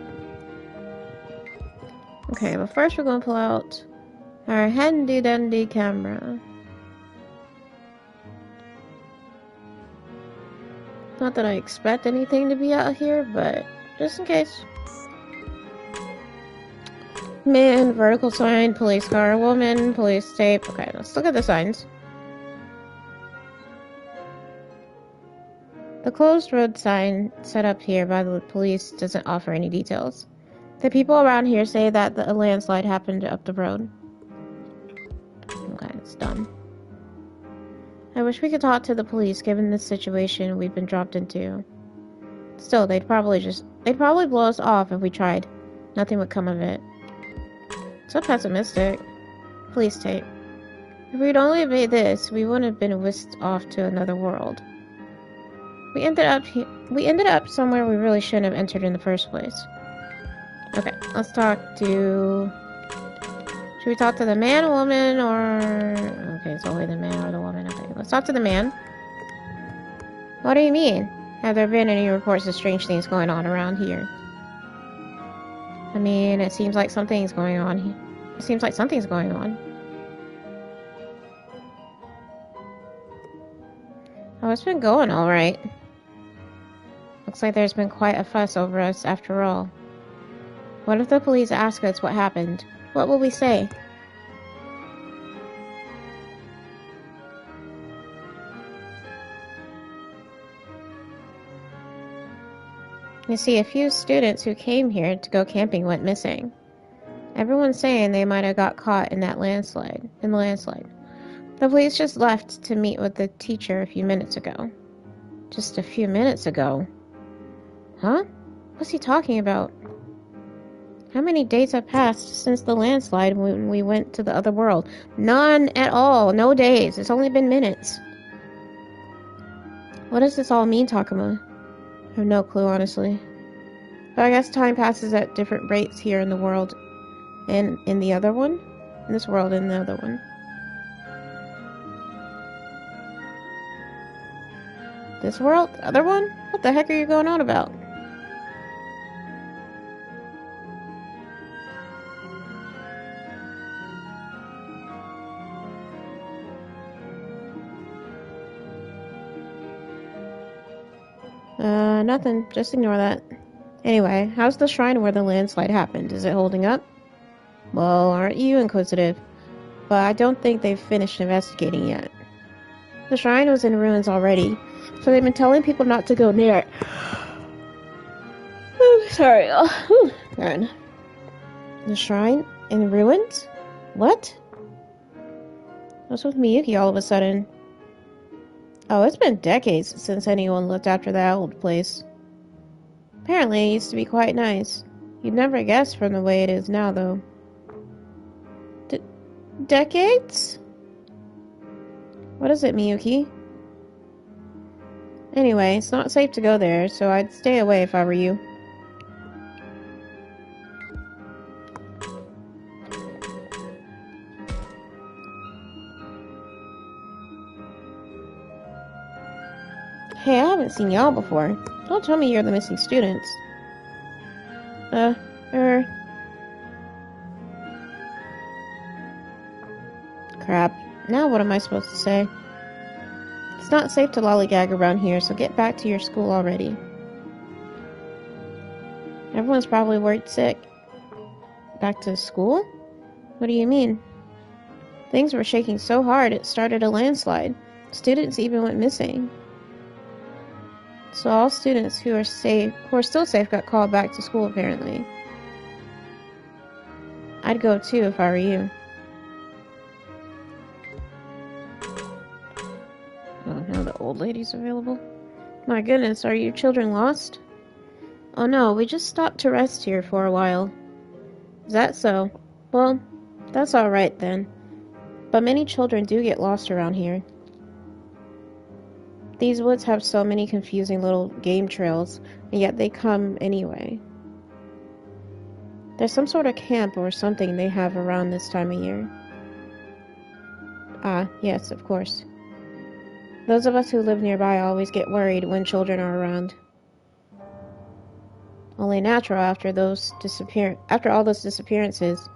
Okay, but first we're gonna pull out our handy dandy camera. Not that I expect anything to be out here, but just in case. Man, vertical sign, police car, woman, police tape. Okay, let's look at the signs. The closed road sign set up here by the police doesn't offer any details. The people around here say that a landslide happened up the road. Okay, it's done. I wish we could talk to the police given the situation we've been dropped into. Still, they'd probably blow us off if we tried. Nothing would come of it. So pessimistic. Police tape. If we'd only made this, we wouldn't have been whisked off to another world. We ended up somewhere we really shouldn't have entered in the first place. Okay, let's talk to... Should we talk to the man, woman, or... Okay, it's only the man or the woman. Okay, let's talk to the man. What do you mean? Have there been any reports of strange things going on around here? I mean, it seems like something's going on here. It seems like something's going on. Oh, it's been going alright. Looks like there's been quite a fuss over us after all. What if the police ask us what happened? What will we say? You see, a few students who came here to go camping went missing. Everyone's saying they might have got caught in the landslide. The police just left to meet with the teacher a few minutes ago. Just a few minutes ago? Huh? What's he talking about? How many days have passed since the landslide when we went to the other world? None at all. No days. It's only been minutes. What does this all mean, Takuma? I have no clue, honestly. But I guess time passes at different rates here in the world. And in the other one? In this world and the other one. This world? The other one? What the heck are you going on about? Nothing. Just ignore that. Anyway, how's the shrine where the landslide happened? Is it holding up? Well, aren't you inquisitive? But I don't think they've finished investigating yet. The shrine was in ruins already, so they've been telling people not to go near it. Sorry. God. The shrine in ruins? What? What's with Miyuki all of a sudden? Oh, it's been decades since anyone looked after that old place. Apparently, it used to be quite nice. You'd never guess from the way it is now, though. Decades? What is it, Miyuki? Anyway, it's not safe to go there, so I'd stay away if I were you. Hey, I haven't seen y'all before. Don't tell me you're the missing students. Crap. Now what am I supposed to say? It's not safe to lollygag around here, so get back to your school already. Everyone's probably worried sick. Back to school? What do you mean? Things were shaking so hard it started a landslide. Students even went missing. So all students who are still safe got called back to school apparently. I'd go too if I were you. Oh, now the old lady's available. My goodness, are you children lost? Oh no, we just stopped to rest here for a while. Is that so? Well, that's alright then. But many children do get lost around here. These woods have so many confusing little game trails, and yet they come anyway. There's some sort of camp or something they have around this time of year. Ah, yes, of course. Those of us who live nearby always get worried when children are around. Only natural after all those disappearances.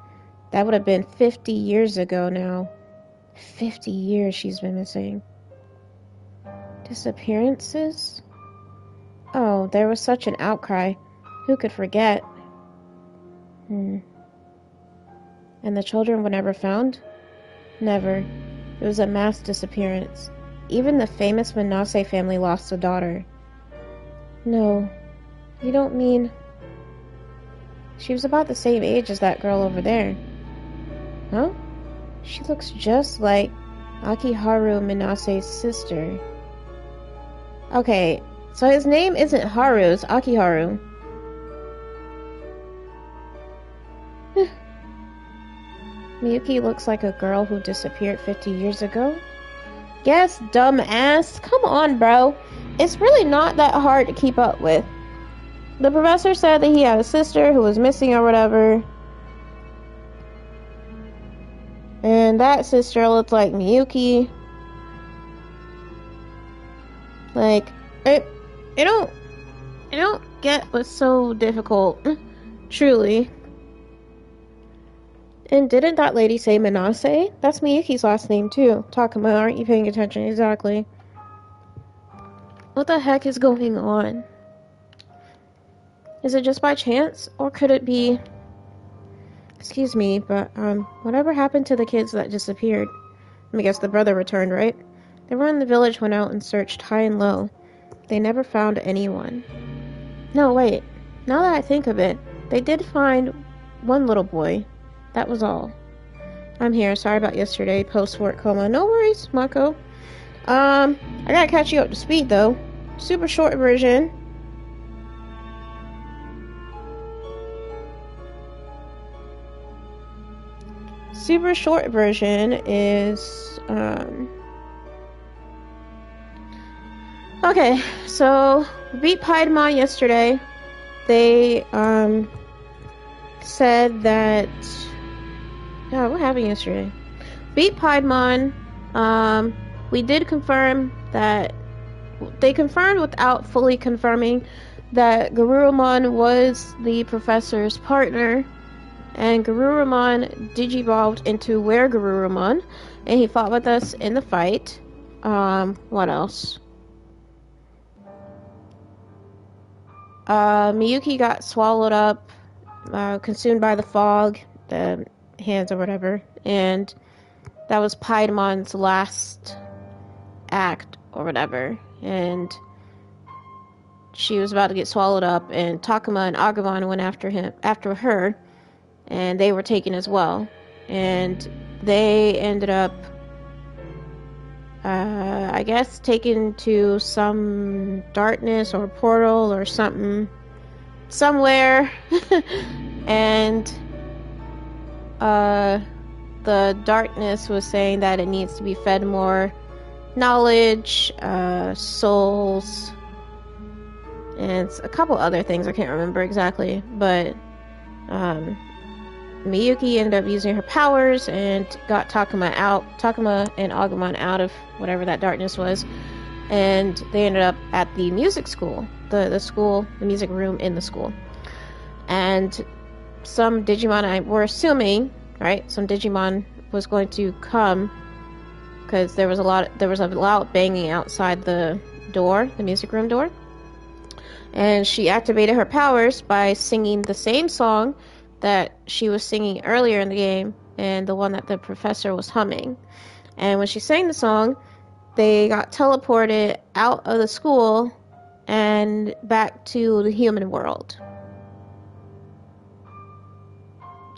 That would have been 50 years ago now. 50 years she's been missing. Disappearances? Oh, there was such an outcry. Who could forget? And the children were never found? Never. It was a mass disappearance. Even the famous Manase family lost a daughter. No, you don't mean... She was about the same age as that girl over there. Huh? She looks just like Akiharu Minase's sister. Okay, so his name isn't Haru, it's Akiharu. Miyuki looks like a girl who disappeared 50 years ago. Yes, dumbass. Come on, bro. It's really not that hard to keep up with. The professor said that he had a sister who was missing or whatever. And that sister looked like Miyuki. Like, I don't get what's so difficult. Truly. And didn't that lady say Manase? That's Miyuki's last name too. Takuma, aren't you paying attention? Exactly. What the heck is going on? Is it just by chance? Or could it be... Excuse me, but, whatever happened to the kids that disappeared? I guess the brother returned, right? Everyone in the village went out and searched high and low. They never found anyone. No, wait. Now that I think of it, they did find one little boy. That was all. I'm here. Sorry about yesterday. Post-work coma. No worries, Mako. I gotta catch you up to speed, though. Super short version. Super short version is, okay, so we beat Piedmon yesterday. They, said that... God, what happened yesterday? Beat Piedmon. We did confirm that... They confirmed without fully confirming that Garurumon was the professor's partner. And Garurumon digivolved into Were-Garurumon. And he fought with us in the fight. What else? Miyuki got swallowed up, consumed by the fog, the hands or whatever. And that was Piedmon's last act or whatever. And she was about to get swallowed up. And Takuma and Agumon went after her. And they were taken as well. And they ended up, I guess, taken to some darkness or portal or something. Somewhere. And the darkness was saying that it needs to be fed more knowledge, souls, and a couple other things. I can't remember exactly. But, Miyuki ended up using her powers and got Takuma and Agumon out of whatever that darkness was, and they ended up at the music school, the music room in the school. And some Digimon, we're assuming, right? Some Digimon was going to come because there was a loud banging outside the door, the music room door. And she activated her powers by singing the same song that she was singing earlier in the game and the one that the professor was humming. And when she sang the song, they got teleported out of the school and back to the human world.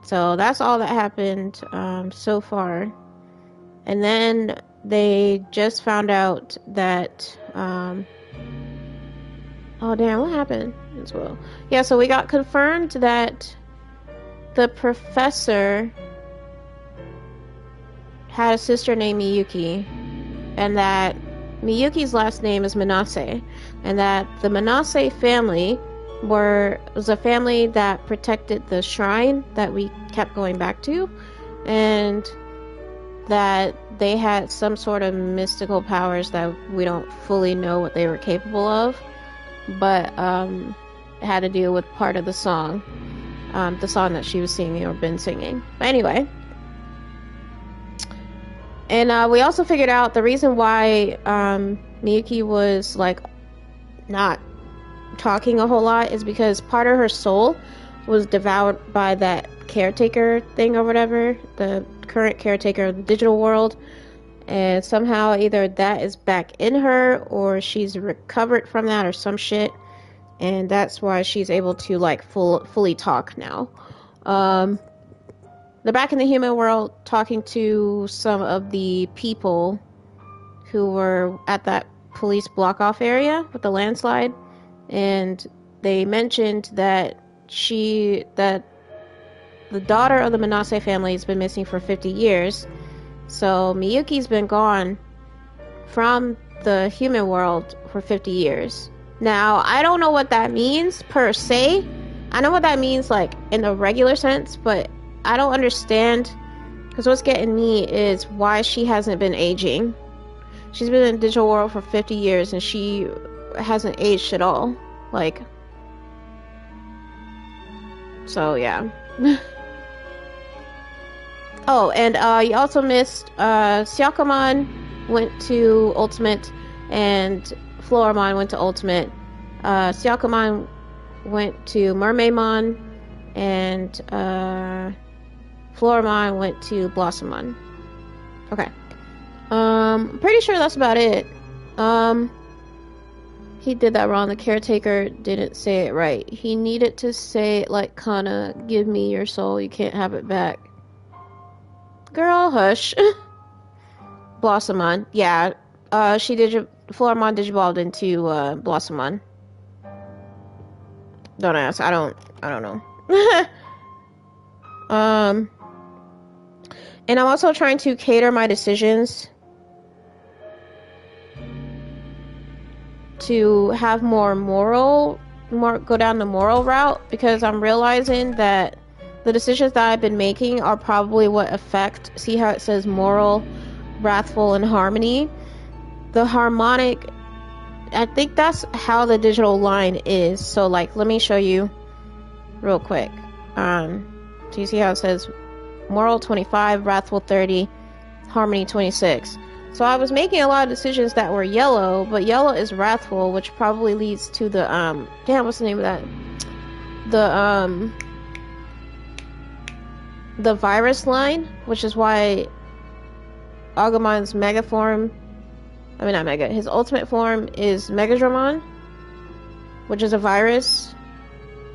So that's all that happened so far. And then they just found out that oh damn, what happened as well? Yeah, so we got confirmed that the professor had a sister named Miyuki, and that Miyuki's last name is Manase, and that the Manase family was a family that protected the shrine that we kept going back to, and that they had some sort of mystical powers that we don't fully know what they were capable of, but it had to deal with part of the song that she was singing or been singing. But anyway, and we also figured out the reason why Miyuki was like not talking a whole lot is because part of her soul was devoured by that caretaker thing or whatever, the current caretaker of the digital world, and somehow either that is back in her or she's recovered from that or some shit, and that's why she's able to like fully talk now. They're back in the human world talking to some of the people who were at that police block off area with the landslide, and they mentioned that the daughter of the Manase family has been missing for 50 years. So Miyuki's been gone from the human world for 50 years. Now, I don't know what that means per se. I know what that means like in the regular sense, but I don't understand, because what's getting me is why she hasn't been aging. She's been in the digital world for 50 years and she hasn't aged at all. Like, so yeah. Oh, and you also missed Syakomon went to Ultimate and Floramon went to Ultimate. Syakomon went to Mermaidmon and Floramon went to Blossomon. Okay. Pretty sure that's about it. He did that wrong. The caretaker didn't say it right. He needed to say it like Kana, give me your soul, you can't have it back. Girl, hush. Blossomon. Yeah. Floramon digivolved into Blossomon. Don't ask. I don't know. And I'm also trying to cater my decisions to have more go down the moral route, because I'm realizing that the decisions that I've been making are probably what affect, see how it says moral, wrathful, and harmony? The harmonic, I think that's how the digital line is. So like, let me show you real quick. So you see how it says moral 25, wrathful 30, harmony 26. So I was making a lot of decisions that were yellow, but yellow is wrathful, which probably leads to the damn, what's the name of that? The virus line, which is why Agumon's mega form, I mean not mega, his ultimate form is Megadramon, which is a virus.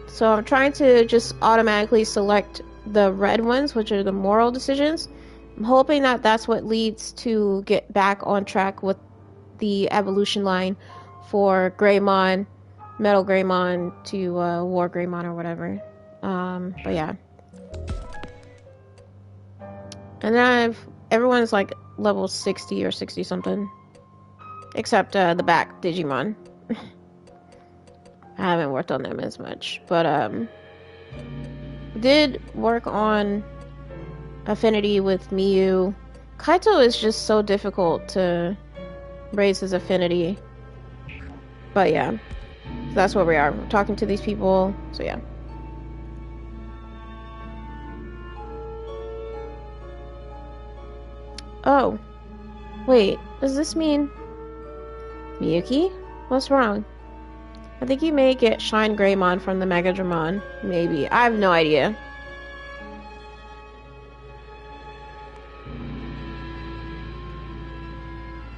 So I'm trying to just automatically select the red ones, which are the moral decisions. I'm hoping that that's what leads to get back on track with the evolution line for Greymon, Metal Greymon to War Greymon or whatever. But yeah. And then everyone's like level 60 or 60 something. Except the back Digimon. I haven't worked on them as much. But did work on affinity with Miyu. Kaito is just so difficult to raise his affinity. But yeah. So that's where we are. We're talking to these people. So yeah. Oh. Wait, does this mean... Miyuki? What's wrong? I think you may get Shine Greymon from the Mega Dramon. Maybe. I have no idea.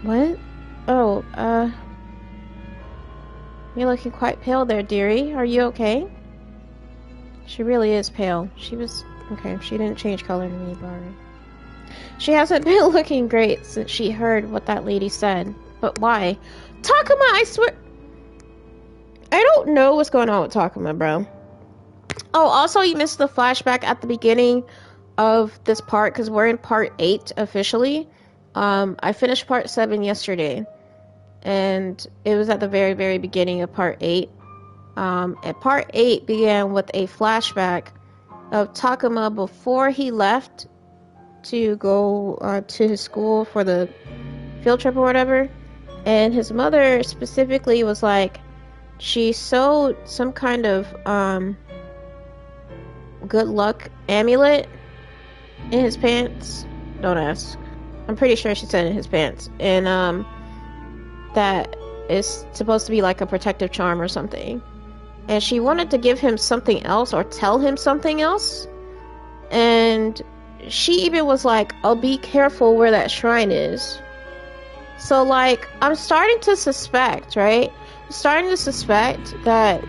What? Oh, You're looking quite pale there, dearie. Are you okay? She really is pale. She was... Okay, she didn't change color to me, but... She hasn't been looking great since she heard what that lady said. But why? Takuma, I swear... I don't know what's going on with Takuma, bro. Oh, also, you missed the flashback at the beginning of this part, because we're in part 8 officially. I finished part 7 yesterday. And it was at the very, very beginning of part 8. And part 8 began with a flashback of Takuma before he left to go to his school for the field trip or whatever. And his mother specifically was like, she sewed some kind of good luck amulet in his pants. Don't ask. I'm pretty sure she said in his pants. And that is supposed to be like a protective charm or something. And she wanted to give him something else or tell him something else. And she even was like, oh, be careful where that shrine is. So, like, I'm starting to suspect, right? I'm starting to suspect that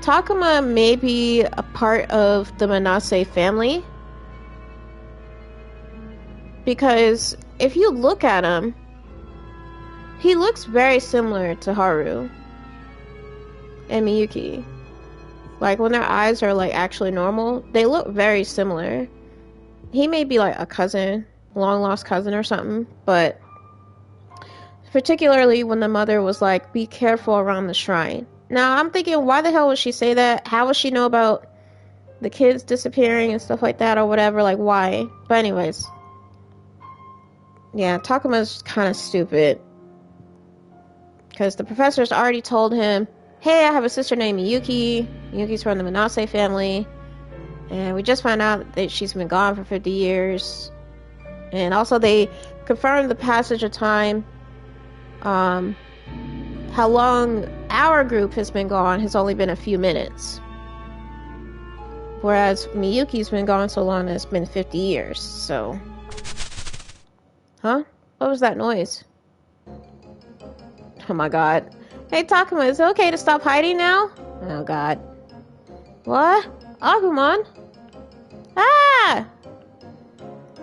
Takuma may be a part of the Manase family. Because if you look at him, he looks very similar to Haru and Miyuki. Like, when their eyes are, like, actually normal, they look very similar. He may be, like, a cousin, long-lost cousin or something, but particularly when the mother was like, be careful around the shrine. Now, I'm thinking, why the hell would she say that? How would she know about the kids disappearing and stuff like that or whatever? Like, why? But anyways. Yeah, Takuma's kind of stupid. Because the professor's already told him, hey, I have a sister named Miyuki. Miyuki's from the Manase family. And we just found out that she's been gone for 50 years. And also they confirmed the passage of time. How long our group has been gone has only been a few minutes. Whereas Miyuki's been gone so long that it's been 50 years, so... Huh? What was that noise? Oh my god. Hey Takuma, is it okay to stop hiding now? Oh god. What? Agumon? Ah!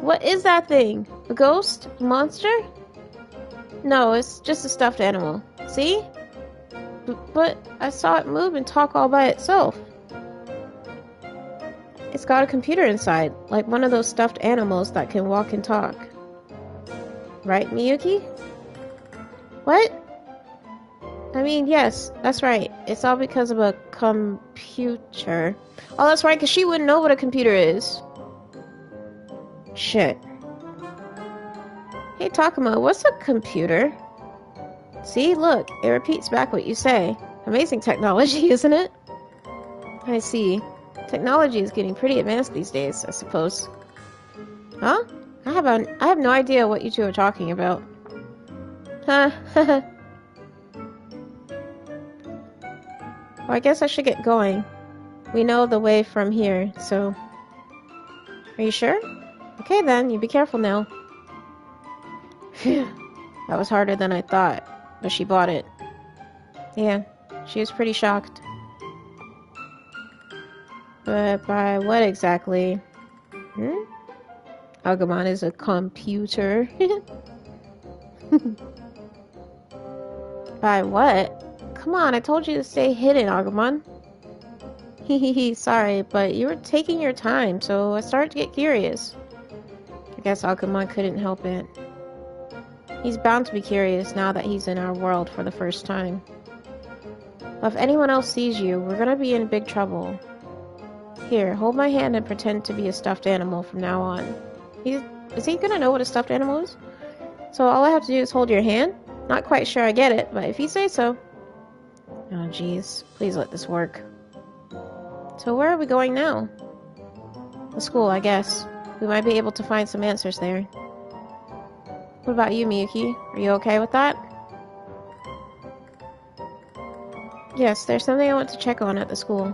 What is that thing? A ghost? A monster? No, it's just a stuffed animal. See? But I saw it move and talk all by itself. It's got a computer inside, like one of those stuffed animals that can walk and talk. Right, Miyuki? What? I mean, yes, that's right. It's all because of a computer. Oh, that's right, because she wouldn't know what a computer is. Shit. Hey, Takuma, what's a computer? See, look, it repeats back what you say. Amazing technology, isn't it? I see. Technology is getting pretty advanced these days, I suppose. Huh? I have no idea what you two are talking about. Huh? Well, I guess I should get going. We know the way from here, so... Are you sure? Okay then, you be careful now. Phew. That was harder than I thought, but she bought it. Yeah, she was pretty shocked. But by what exactly? Agumon is a computer. By what? Come on, I told you to stay hidden, Agumon. Hehehe, sorry, but you were taking your time, so I started to get curious. I guess Agumon couldn't help it. He's bound to be curious now that he's in our world for the first time. If anyone else sees you, we're gonna be in big trouble. Here, hold my hand and pretend to be a stuffed animal from now on. Is he gonna know what a stuffed animal is? So all I have to do is hold your hand? Not quite sure I get it, but if you say so. Oh jeez, please let this work. So where are we going now? The school, I guess. We might be able to find some answers there. What about you, Miyuki? Are you okay with that? Yes, there's something I want to check on at the school.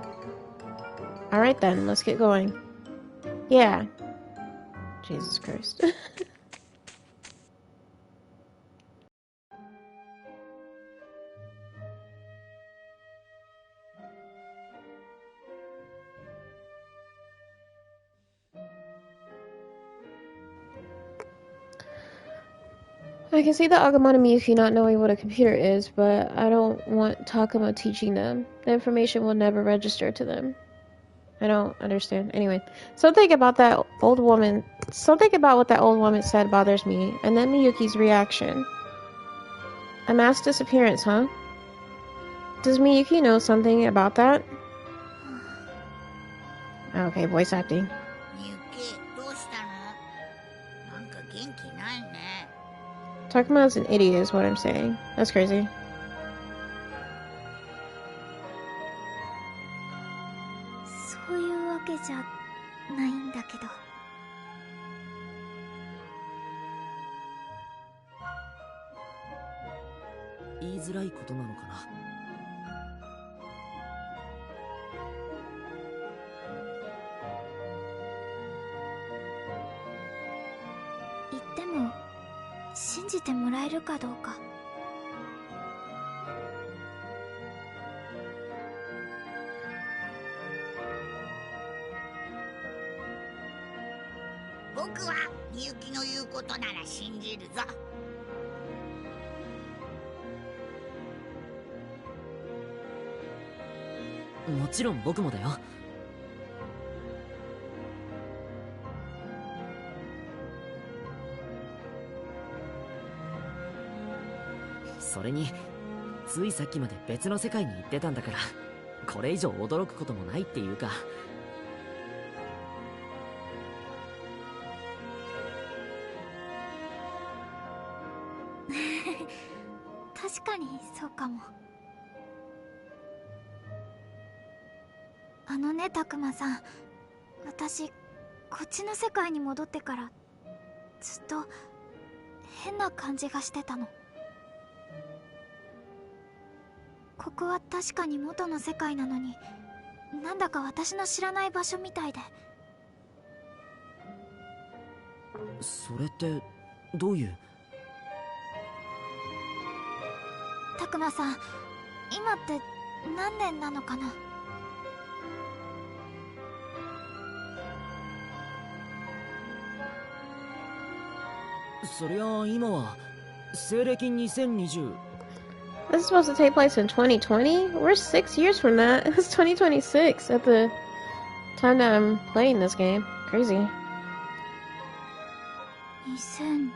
Alright then, let's get going. Yeah. Jesus Christ. I can see the Agumon and Miyuki not knowing what a computer is, but I don't want Takuma teaching them. The information will never register to them. I don't understand. Anyway, something about what that old woman said bothers me, and then Miyuki's reaction. A mass disappearance, huh? Does Miyuki know something about that? Okay, voice acting. みゆき、どうしたの？なんか元気ないね。Takuma's an idiot is what I'm saying. That's crazy. そういうわけじゃないんだけど。言いづらいことなのかな。言っても信じてもらえるかどうか。僕はみゆきの言うことなら信じるぞ。もちろん僕もだよ。それについさっきまで別の世界に行ってたんだから、これ以上驚くこともないっていうか。確かにそうかも。あのね、たくまさん、私こっちの世界に戻ってからずっと変な感じがしてたの。ここは確かに元の世界なのに、なんだか私の知らない場所みたいで。それってどういう？たくまさん、今って何年なのかな？そりゃ今は西暦2020。This is supposed to take place in 2020? We're 6 years from that. It's 2026 at the time that I'm playing this game. Crazy. 2020。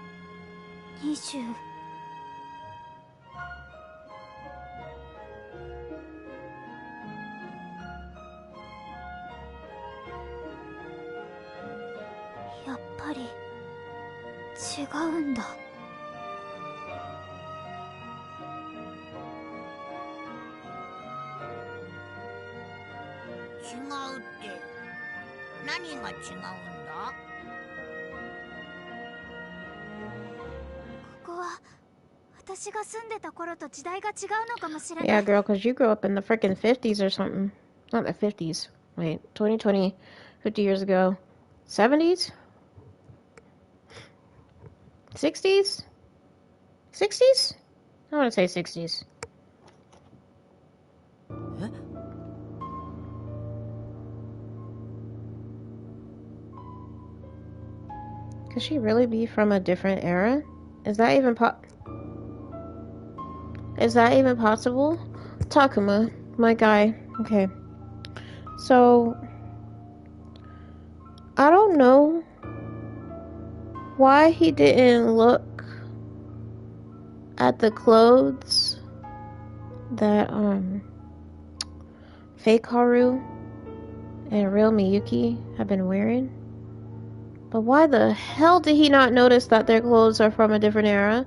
やっぱり違うんだ。違うって何が違うんだ？ここは私が住んでた頃と時代が違うのかもしれない。 Yeah, girl, because you grew up in the freaking 50s or something. Not the 50s. Wait, 2020, 50 years ago. 70s? 60s? 60s? I want to say 60s. え？ Could she really be from a different era? Is that even possible? Takuma, my guy. Okay. So I don't know why he didn't look at the clothes that fake Haru and real Miyuki have been wearing. But why the hell did he not notice that their clothes are from a different era?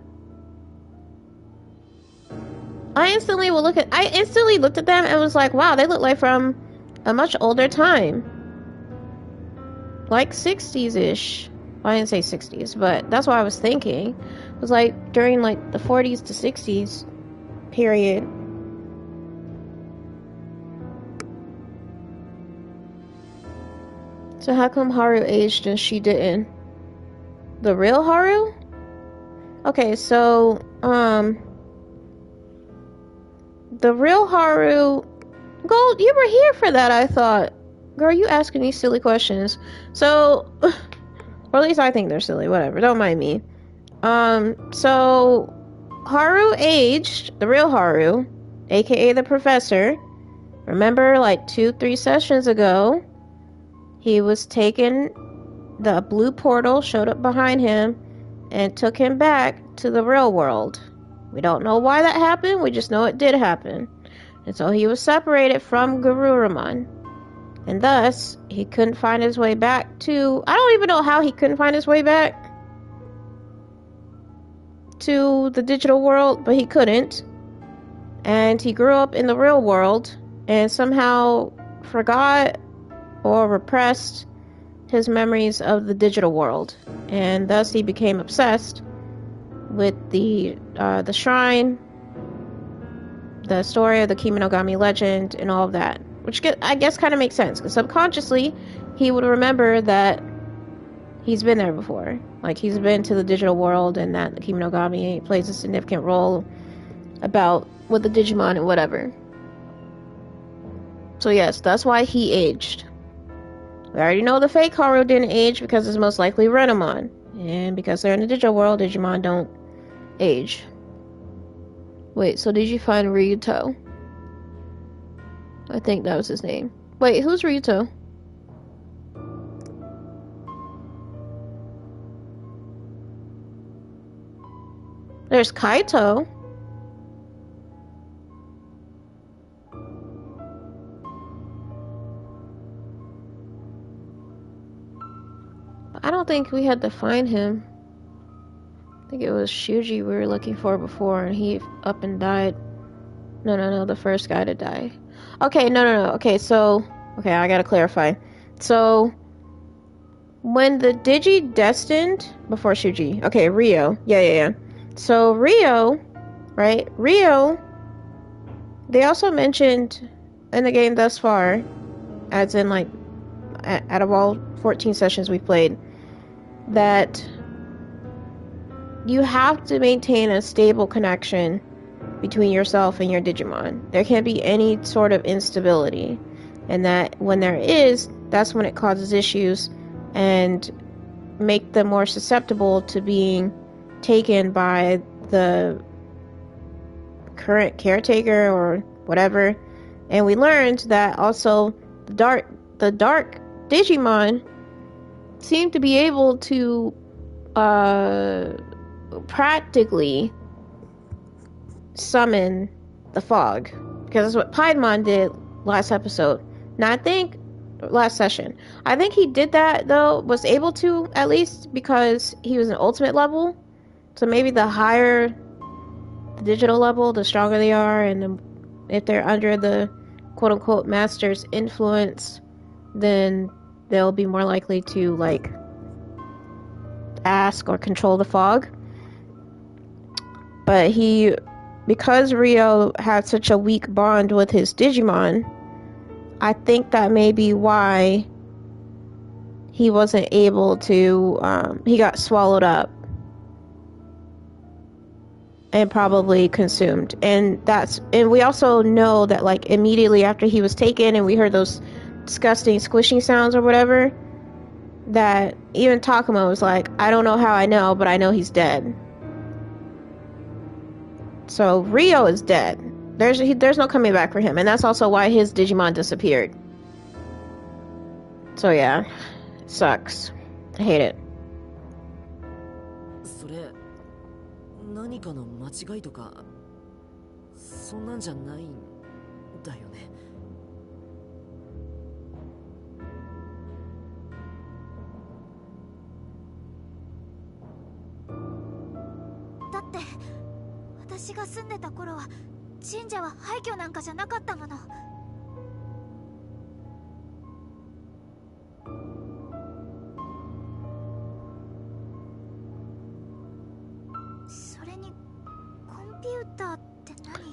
I instantly looked at them and was like, wow, they look like from a much older time. Like 60s-ish. Well, I didn't say 60s, but that's what I was thinking. It was like during like the 40s to 60s period. So how come Haru aged and she didn't? The real Haru? Okay, so the real Haru, Gold, you were here for that, I thought. Girl, you asking these silly questions. So, or at least I think they're silly, whatever, don't mind me. So Haru aged, the real Haru, aka the professor. Remember, like 2-3 sessions ago, he was taken, the blue portal showed up behind him and took him back to the real world. We don't know why that happened, we just know it did happen. And so he was separated from Garurumon. And thus, he couldn't find his way back to... I don't even know how he couldn't find his way back to the digital world, but he couldn't. And he grew up in the real world and somehow forgot or repressed his memories of the digital world. And thus he became obsessed with the shrine, the story of the Kimonogami legend, and all of that. Which I guess kind of makes sense, because subconsciously he would remember that he's been there before. Like, he's been to the digital world, and that the Kimonogami plays a significant role about with the Digimon and whatever. So yes, that's why he aged. We already know the fake Haru didn't age because it's most likely Renamon. And because they're in the digital world, Digimon don't age. Wait, so did you find Ryuto? I think that was his name. Wait, who's Ryuto? There's Kaito. I don't think we had to find him. I think it was Shuji we were looking for before, and he up and died. No, the first guy to die. Okay, no. Okay, I gotta clarify. So, when the Digi-Destined, before Shuji, okay, Ryo, yeah. So, Ryo, right? Ryo, they also mentioned in the game thus far, as in, like, out of all 14 sessions we've played, that you have to maintain a stable connection between yourself and your Digimon. There can't be any sort of instability, and that when there is, that's when it causes issues and make them more susceptible to being taken by the current caretaker or whatever. And we learned that also the dark Digimon seem to be able to practically summon the fog, because that's what Piedmon did last episode. Now I think last session, I think he did that though, was able to, at least because he was an ultimate level. So maybe the higher the digital level, the stronger they are, and if they're under the quote-unquote master's influence, then they'll be more likely to, like, ask or control the fog. But because Ryo had such a weak bond with his Digimon, I think that may be why he wasn't able to, he got swallowed up and probably consumed. And we also know that, like, immediately after he was taken and we heard those disgusting squishing sounds or whatever, that even Takuma was like, I don't know how I know, but I know he's dead. So Ryo is dead. There's no coming back for him, and that's also why his Digimon disappeared. So yeah, it sucks. I hate it. それ何かの間違いとかそんなんじゃないんだよね。だって私が住んでた頃は神社は廃墟なんかじゃなかったもの。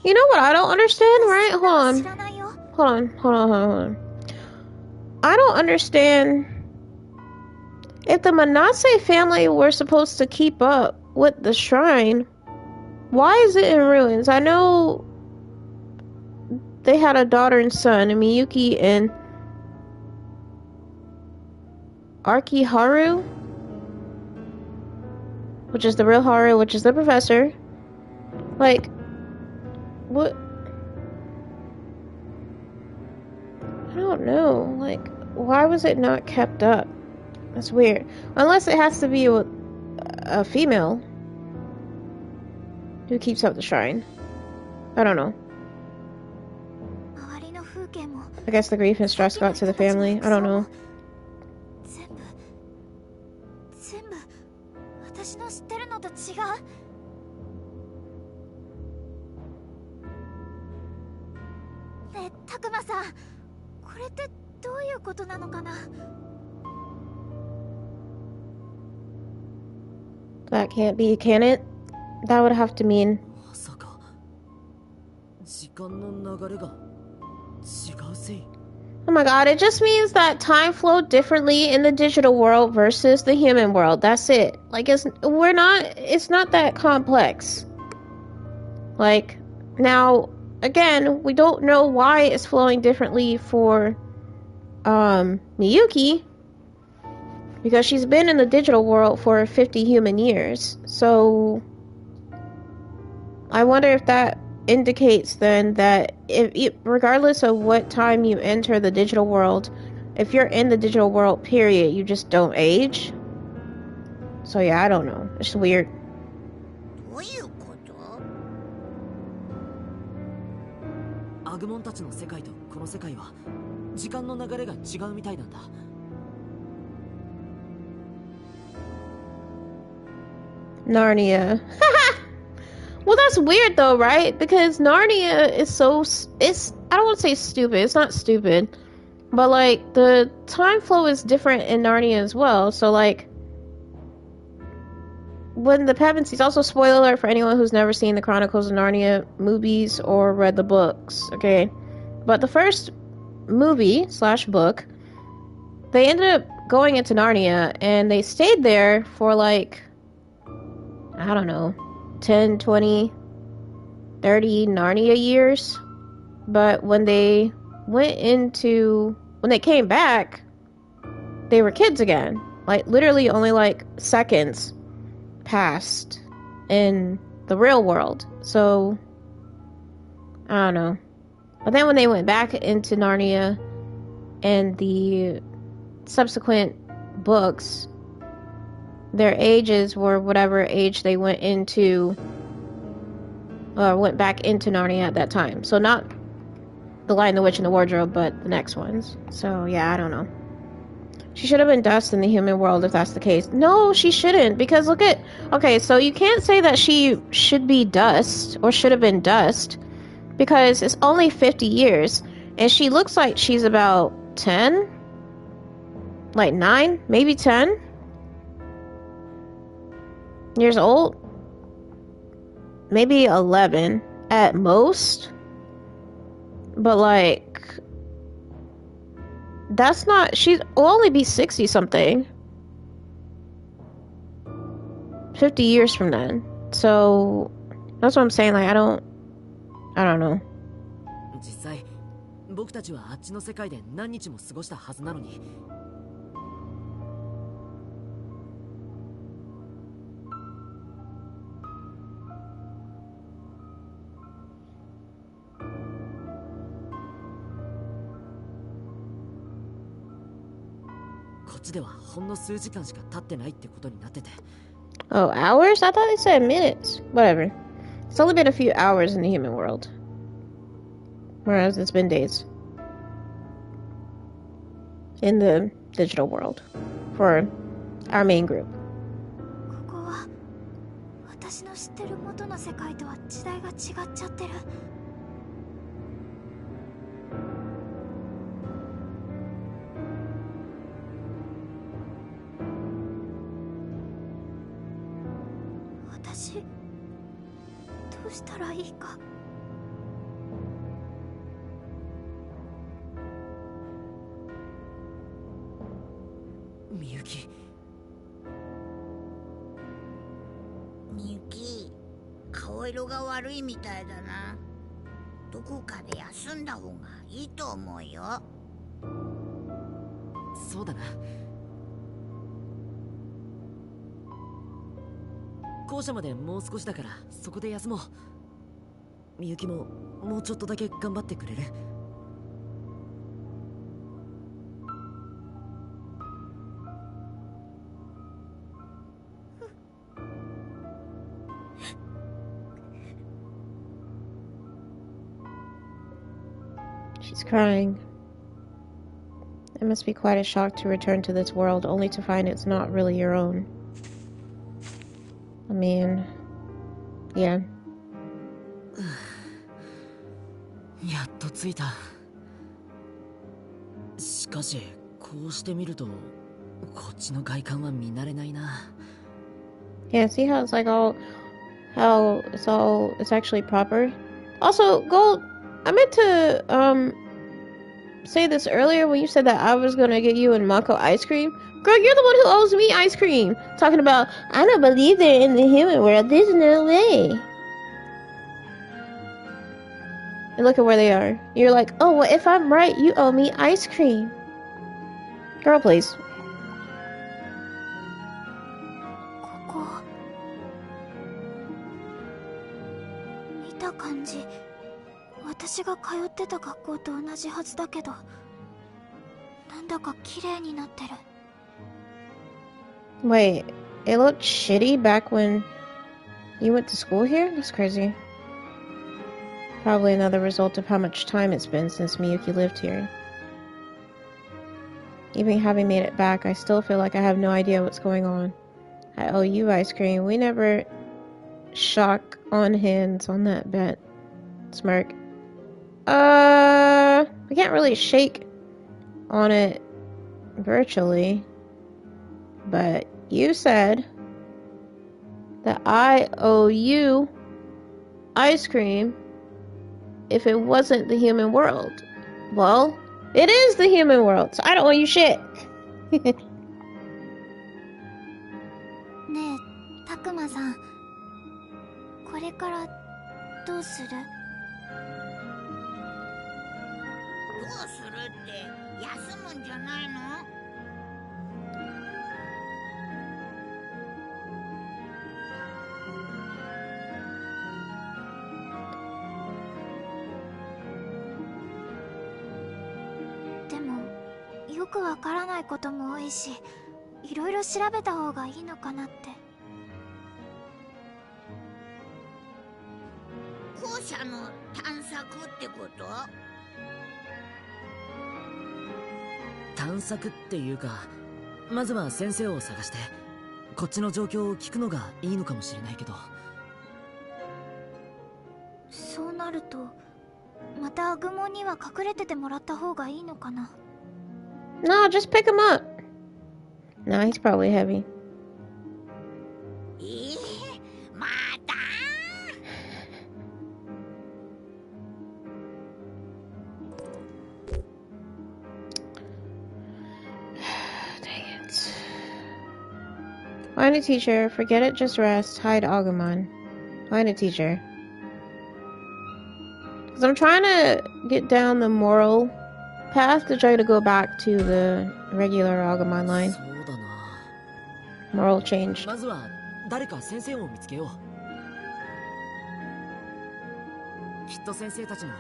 You know what I don't understand, right? Hold on. I don't understand if the Manase family were supposed to keep up with the shrine. Why is it in ruins? I know they had a daughter and son, Miyuki and Haru, which is the real Haru, which is the professor. Like, what? I don't know. Like, why was it not kept up? That's weird. Unless it has to be a female who keeps up the shrine. I don't know. I guess the grief and stress got to the family. I don't know. That can't be, can it? That would have to mean... Oh my god, it just means that time flowed differently in the digital world versus the human world. That's it. Like, it's not that complex. Like, now, again, we don't know why it's flowing differently for Miyuki, because she's been in the digital world for 50 human years. So I wonder if that indicates then that if regardless of what time you enter the digital world, if you're in the digital world period, you just don't age. So yeah, I don't know. It's weird. Narnia. Well, that's weird though, right? Because Narnia is I don't want to say stupid. It's not stupid. But like the time flow is different in Narnia as well. So like when the Pevensies, also spoiler alert for anyone who's never seen the Chronicles of Narnia movies or read the books, okay? But the first movie / book, they ended up going into Narnia and they stayed there for like, I don't know, 10, 20, 30 Narnia years. But when they came back, they were kids again. Like literally only like seconds passed in the real world. So I don't know. But then when they went back into Narnia and the subsequent books, their ages were whatever age they went into or went back into Narnia at that time. So not The Lion, the Witch, and the Wardrobe, but the next ones. So yeah, I don't know. She should have been dust in the human world if that's the case. No, she shouldn't, because look at... Okay, so you can't say that she should be dust, or should have been dust, because it's only 50 years, and she looks like she's about 10? Like 9? Maybe 10? Years old? Maybe 11 at most? But like... That's not... She'll only be 60 something 50 years from then. So that's what I'm saying. Like I don't know. 実際僕たちはあっちの世界で何日も過ごしたはずなのに。こっちではほんの数時間しか経ってないってことになってて。Oh, hours? I thought they said minutes. Whatever. It's only been a few hours in the human world, whereas it's been days in the digital world for our main group. ここは私の知ってる元の世界とは時代が違っちゃってる。私どうしたらいいか。みゆき。みゆき、顔色が悪いみたいだな。どこかで休んだ方がいいと思うよ。そうだな。校舎までもう少しだからそこで休もう。みゆきももうちょっとだけ頑張ってくれる？She's crying. It must be quite a shock to return to this world only to find it's not really your own. I mean, yeah. やっと着いた。しかしこうしてみるとこっちの外観は見慣れないな。Yeah, see how it's like it's actually proper. Also, Gold, I meant to say this earlier when you said that I was gonna get you and Mako ice cream. Girl, you're the one who owes me ice cream. Talking about, I don't believe they're in the human world. There's no way. And look at where they are. You're like, oh, well, if I'm right, you owe me ice cream. Girl, please. ここ見た感じ、私が通ってた学校と同じはずだけど、なんだか綺麗になってる。Wait, it looked shitty back when you went to school here? That's crazy. Probably another result of how much time it's been since Miyuki lived here. Even having made it back, I still feel like I have no idea what's going on. I owe you ice cream. We never shock on hands on that bet. Smirk. We can't really shake on it virtually. But you said that I owe you ice cream if it wasn't the human world. Well, it is the human world, so I don't owe you shit. ねえ、たくまさん、これからどうする？どうするって休むんじゃないの？でもよくわからないことも多いし、いろいろ調べた方がいいのかなって。校舎の探索ってこと？探索っていうか、まずは先生を探してこっちの状況を聞くのがいいのかもしれないけど。そうなるとまたアグモンには隠れててもらった方がいいのかな。 No, just pick him up. Nah, he's probably heavy. またDang it. Find a teacher. Forget it, just rest. Hide Agumon. Find a teacher. Because I'm trying to get down the moral path to try to go back to the regular Agumon line. そうだな。 Moral change. まずは誰か先生を見つけよう。きっと先生たちも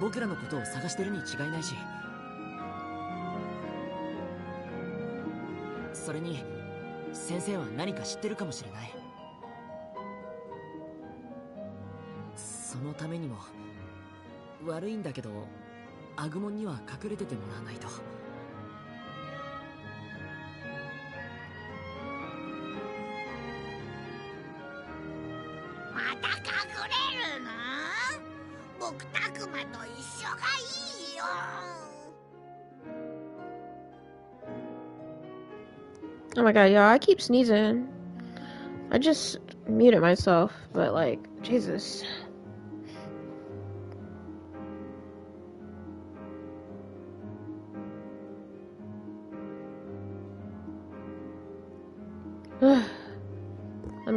僕らのことを探してるに違いないし。それに先生は何か知ってるかもしれない。そのためにも悪いんだけどアグモンには隠れててもらわないと。また隠れるの？僕たくまと一緒がいいよ。Oh my god, y'all, I keep sneezing. I just muted myself, but like, Jesus.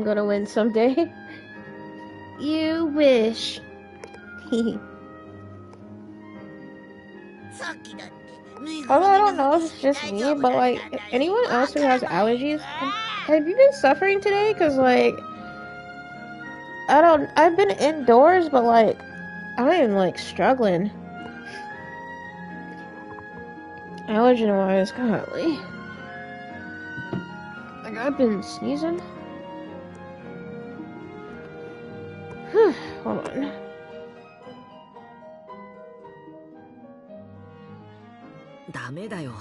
I'm gonna win someday. You wish. Although I don't know if it's just me, but like anyone else who has allergies, have you been suffering today? Cause like I've been indoors, but like I am like struggling. Allergen wise, golly. Like I've been sneezing. Hold on. Dame da yo.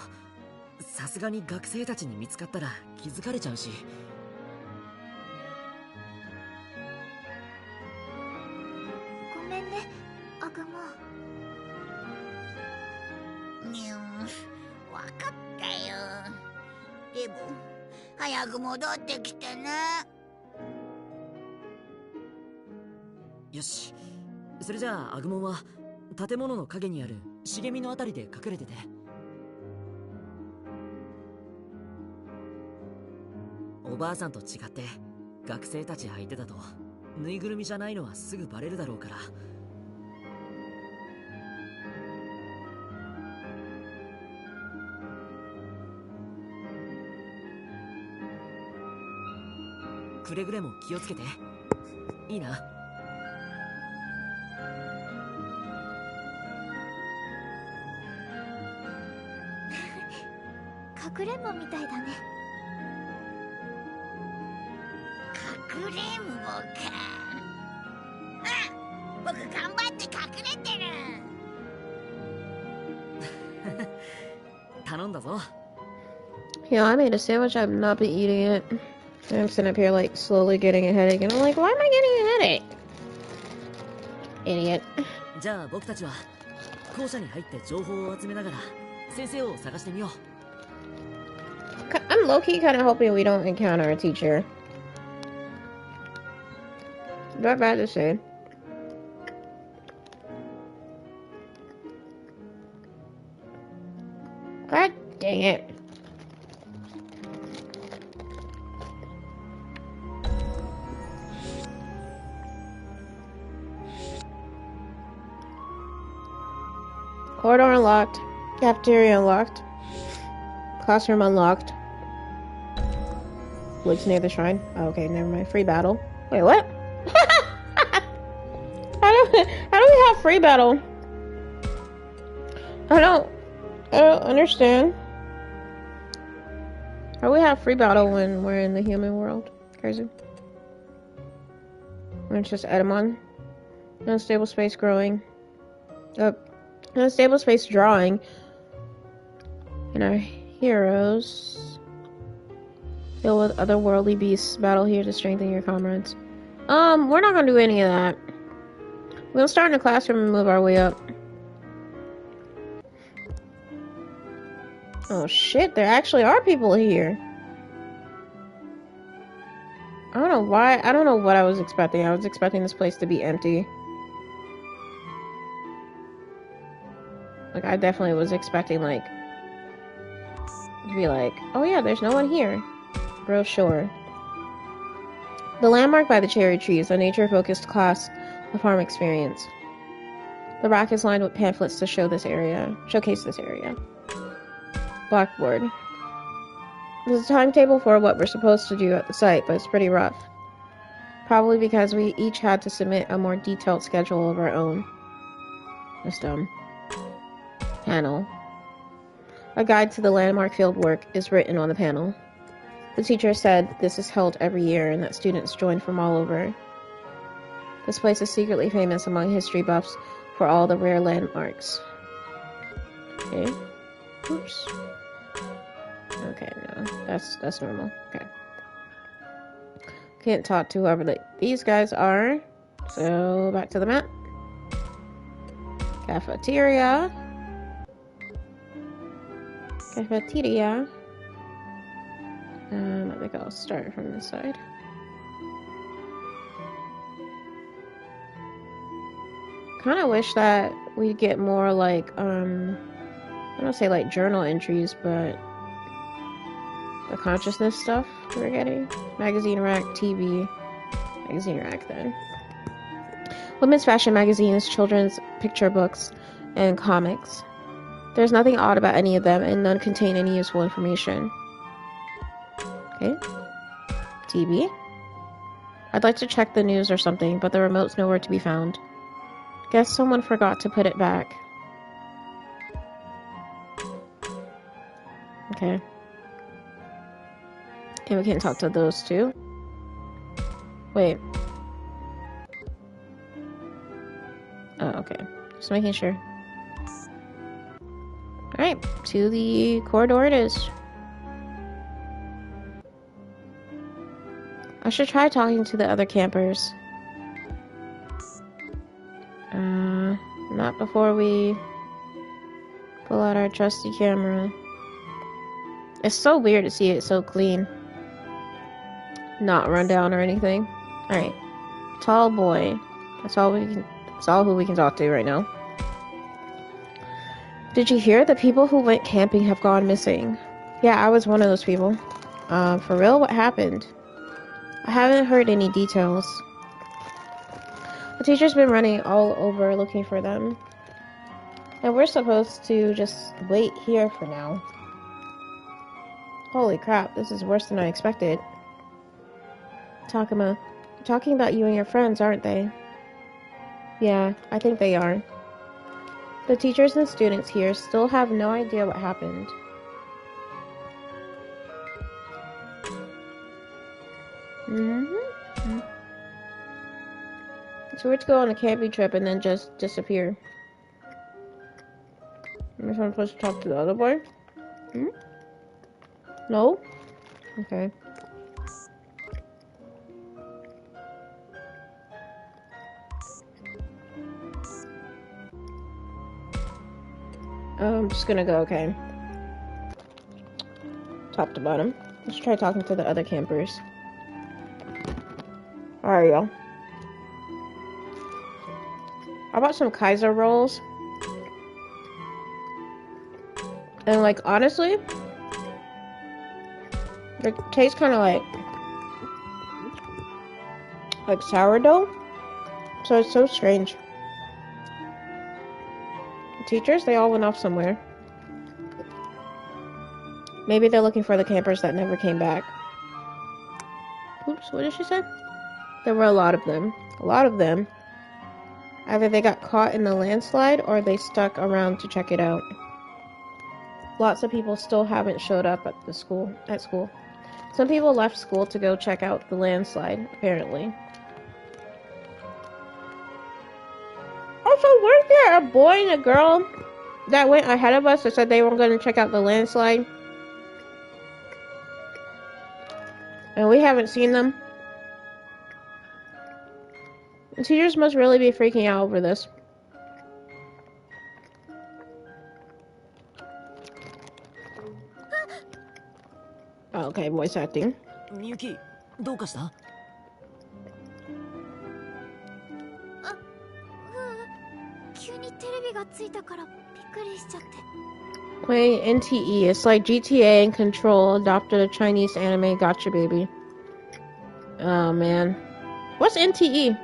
さすがに学生たちに見つかったら気づかれちゃうし。ごめんね、アグモ。わかったよ。でも早く戻ってきてね。よし。それじゃあアグモンは建物の陰にある茂みのあたりで隠れてて。おばあさんと違って学生たち相手だとぬいぐるみじゃないのはすぐバレるだろうから。くれぐれも気をつけて。いいな。かくれんぼみたいだね。かくれんぼか。僕頑張って隠れてる。頼んだぞ。Yeah, I made a sandwich. I've not been eating it. I'm sitting up here like slowly getting a headache, and I'm like, why am I getting a headache? Idiot. じゃあ僕たちは校舎に入って情報を集めながら先生を探してみよう。I'm low-key kind of hoping we don't encounter a teacher. Not bad to say. God dang it. Corridor unlocked. Cafeteria unlocked. Classroom unlocked. Woods near the shrine. Oh, okay, never mind. Free battle. Wait, what? How do we have free battle? I don't understand. How do we have free battle when we're in the human world? Crazy. When it's just Edamon. Unstable space growing. Unstable space drawing. And our heroes deal with otherworldly beasts. Battle here to strengthen your comrades. We're not gonna do any of that. We'll start in the classroom and move our way up. Oh shit, there actually are people here. I don't know why. I don't know what I was expecting. I was expecting this place to be empty. Like, I definitely was expecting, like, to be like, oh yeah, there's no one here. Real sure. The landmark by the cherry trees, a nature-focused class of farm experience. The rack is lined with pamphlets to showcase this area. Blackboard. There's a timetable for what we're supposed to do at the site, but it's pretty rough. Probably because we each had to submit a more detailed schedule of our own. That's dumb. Panel. A guide to the landmark fieldwork is written on the panel. The teacher said this is held every year and that students join from all over. This place is secretly famous among history buffs for all the rare landmarks. Okay. Oops. Okay, no. That's normal. Okay. Can't talk to whoever these guys are. So, back to the map. Cafeteria. Cafeteria. I think I'll start from this side. Kind of wish that we'd get more like I don't say like journal entries, but the consciousness stuff we're getting. Magazine rack, TV, magazine rack then. Women's fashion magazines, children's picture books, and comics. There's nothing odd about any of them, and none contain any useful information. Okay. TV. I'd like to check the news or something, but the remote's nowhere to be found. Guess someone forgot to put it back. Okay. And we can't talk to those two. Wait. Oh, okay. Just making sure. Alright, to the corridor it is. I should try talking to the other campers. Not before we pull out our trusty camera. It's so weird to see it so clean. Not run down or anything. Alright. Tall boy. That's all who we can talk to right now. Did you hear? The people who went camping have gone missing. Yeah, I was one of those people. For real? What happened? I haven't heard any details. The teacher's been running all over looking for them. And we're supposed to just wait here for now. Holy crap, this is worse than I expected. Takuma, talking about you and your friends, aren't they? Yeah, I think they are. The teachers and students here still have no idea what happened. So we're to go on a camping trip and then just disappear. Am I supposed to talk to the other boy? No? Okay. I'm just gonna go, okay. Top to bottom. Let's try talking to the other campers. Alright, y'all. How about some Kaiser rolls? And, like, honestly, they taste kind of like sourdough. So it's so strange. The teachers, they all went off somewhere. Maybe they're looking for the campers that never came back. Oops, what did she say? There were a lot of them. A lot of them. Either they got caught in the landslide or they stuck around to check it out. Lots of people still haven't showed up at school. Some people left school to go check out the landslide, apparently. Also, weren't there a boy and a girl that went ahead of us that said they were going to check out the landslide? And we haven't seen them. The teachers must really be freaking out over this. Oh, okay, voice acting. Miyuki, どうかした? Playing NTE. It's like GTA and Control adopted a Chinese anime gotcha baby. Oh man. What's NTE?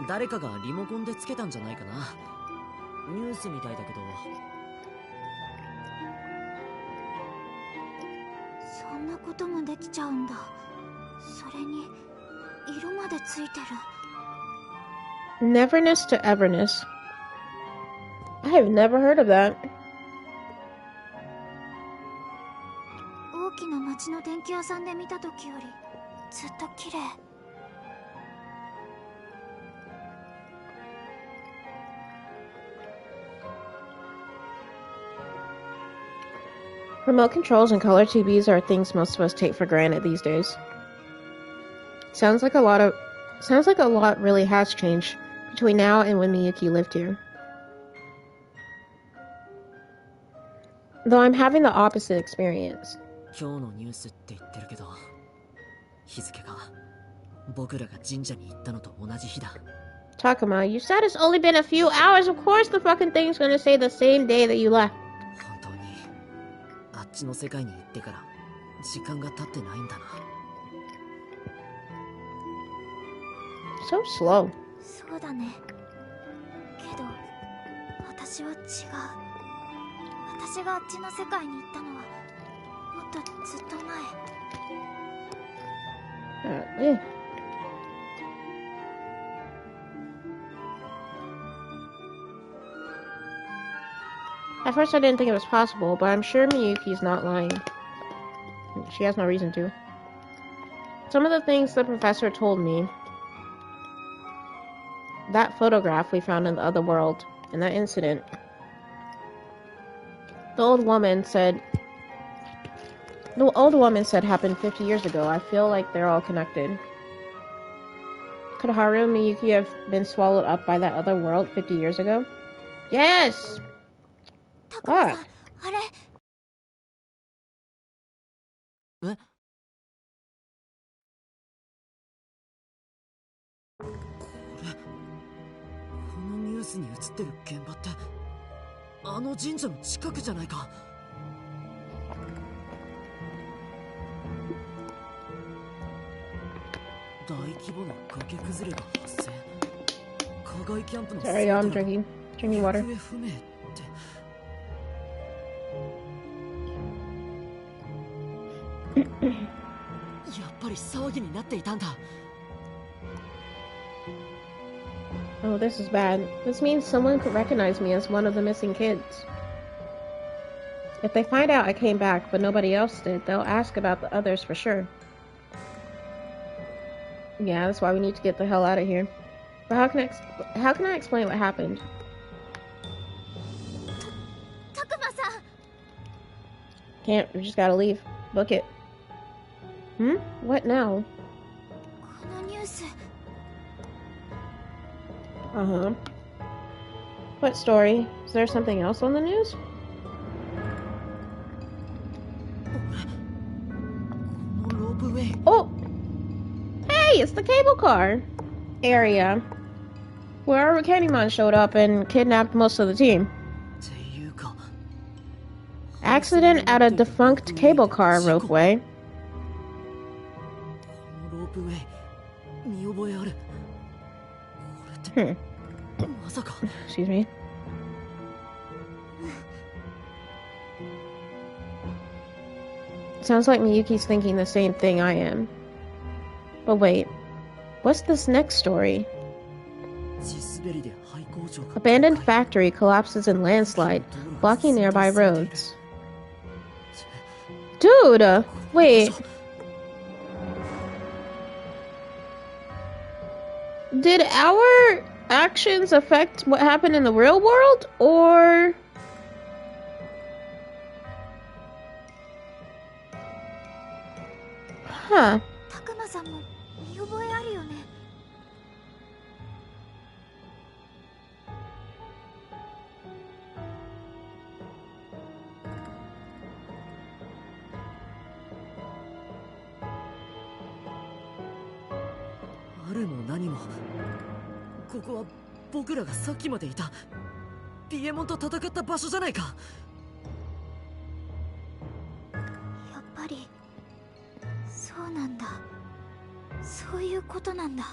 誰かがリモコンでつけたんじゃないかな。ニュースみたいだけど。そんなこともできちゃうんだ。それに色までついてる。Neverness to Everness. I have never heard of that. 大きな町の電気屋さんで見た時よりずっと綺麗。Remote controls and color TVs are things most of us take for granted these days. Sounds like a lot really has changed between now and when Miyuki lived here. Though I'm having the opposite experience. 今日のニュースって言ってるけど、日付が僕らが神社に行ったのと同じ日だ。Takuma, you said it's only been a few hours. Of course the fucking thing's gonna say the same day that you left. 本当にあっちの世界に行ってから時間が経ってないんだな。 So slow. そうだね。けど私は違う。私があっちの世界に行ったのはもっとずっと前。At first I didn't think it was possible, but I'm sure Miyuki's not lying. She has no reason to. Some of the things the professor told me, that photograph we found in the other world, and that incident, the old woman said happened 50 years ago. I feel like they're all connected. Could Haru Miyuki have been swallowed up by that other world 50 years ago? Yes! Fuck. あれ。え？このニュースに映ってる現場ってあの神社の近くじゃないか。大規模な崖崩れが発生。課外キャンプの Sorry, I'm drinking water. 行方不明って。やっぱり騒ぎになっていたんだ。Oh, this is bad. This means someone could recognize me as one of the missing kids. If they find out I came back, but nobody else did, they'll ask about the others for sure. Yeah, that's why we need to get the hell out of here. But how can I explain what happened? Takuma-san! Can't, we just gotta leave. Book it. What now? このニュース。Uh-huh. What story? Is there something else on the news? Oh! Hey, it's the cable car area where Digimon showed up and kidnapped most of the team. Accident at a defunct cable car ropeway. Excuse me. Sounds like Miyuki's thinking the same thing I am. But wait, what's this next story? Abandoned factory collapses in landslide, blocking nearby roads. Dude! Wait. Did our actions affect what happened in the real world, or... Huh. Takuma-sanも見覚えあるよね。あるも何もここは僕らがさっきまでいたピエモンと戦った場所じゃないか。やっぱりそうなんだ。そういうことなんだ。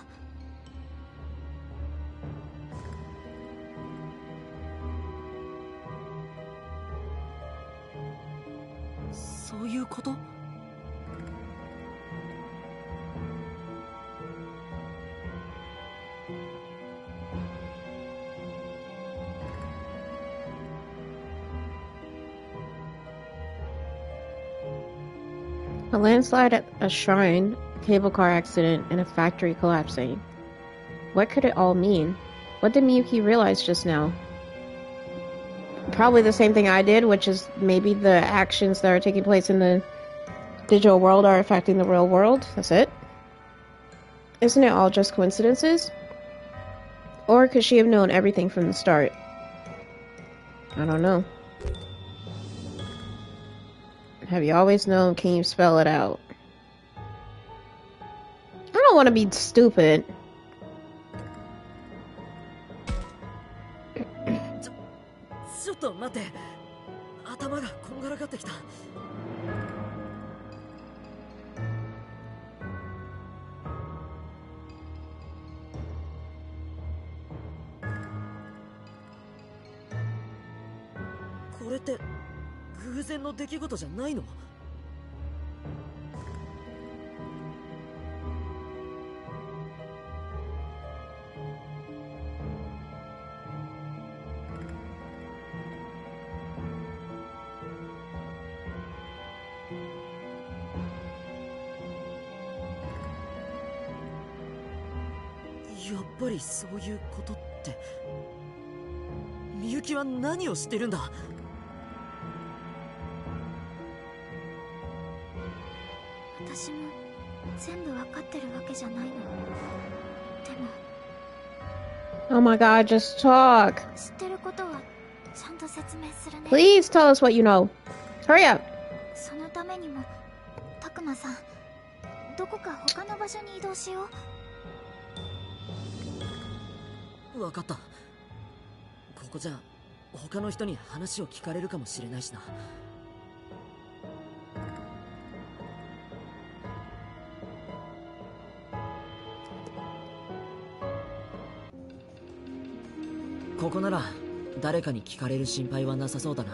そういうこと？A landslide at a shrine, a cable car accident, and a factory collapsing. What could it all mean? What did Miyuki realize just now? Probably the same thing I did, which is maybe the actions that are taking place in the digital world are affecting the real world. That's it. Isn't it all just coincidences? Or could she have known everything from the start? I don't know. Have you always known? Can you spell it out? I don't want to be stupid. ちょっと待って。頭がこんがらがかってきた。これって偶然の出来事じゃないの？やっぱりそういうことって。みゆきは何をしてるんだ？私も全部わかってるわけじゃないの。でも Oh my god, just talk. 知ってることはちゃんと説明するね。 Please tell us what you know. Hurry up. そのためにもたくまさん、どこか他の場所に移動しよう。わかった。ここじゃ他の人に話を聞かれるかもしれないしな。ここなら誰かに聞かれる心配はなさそうだな。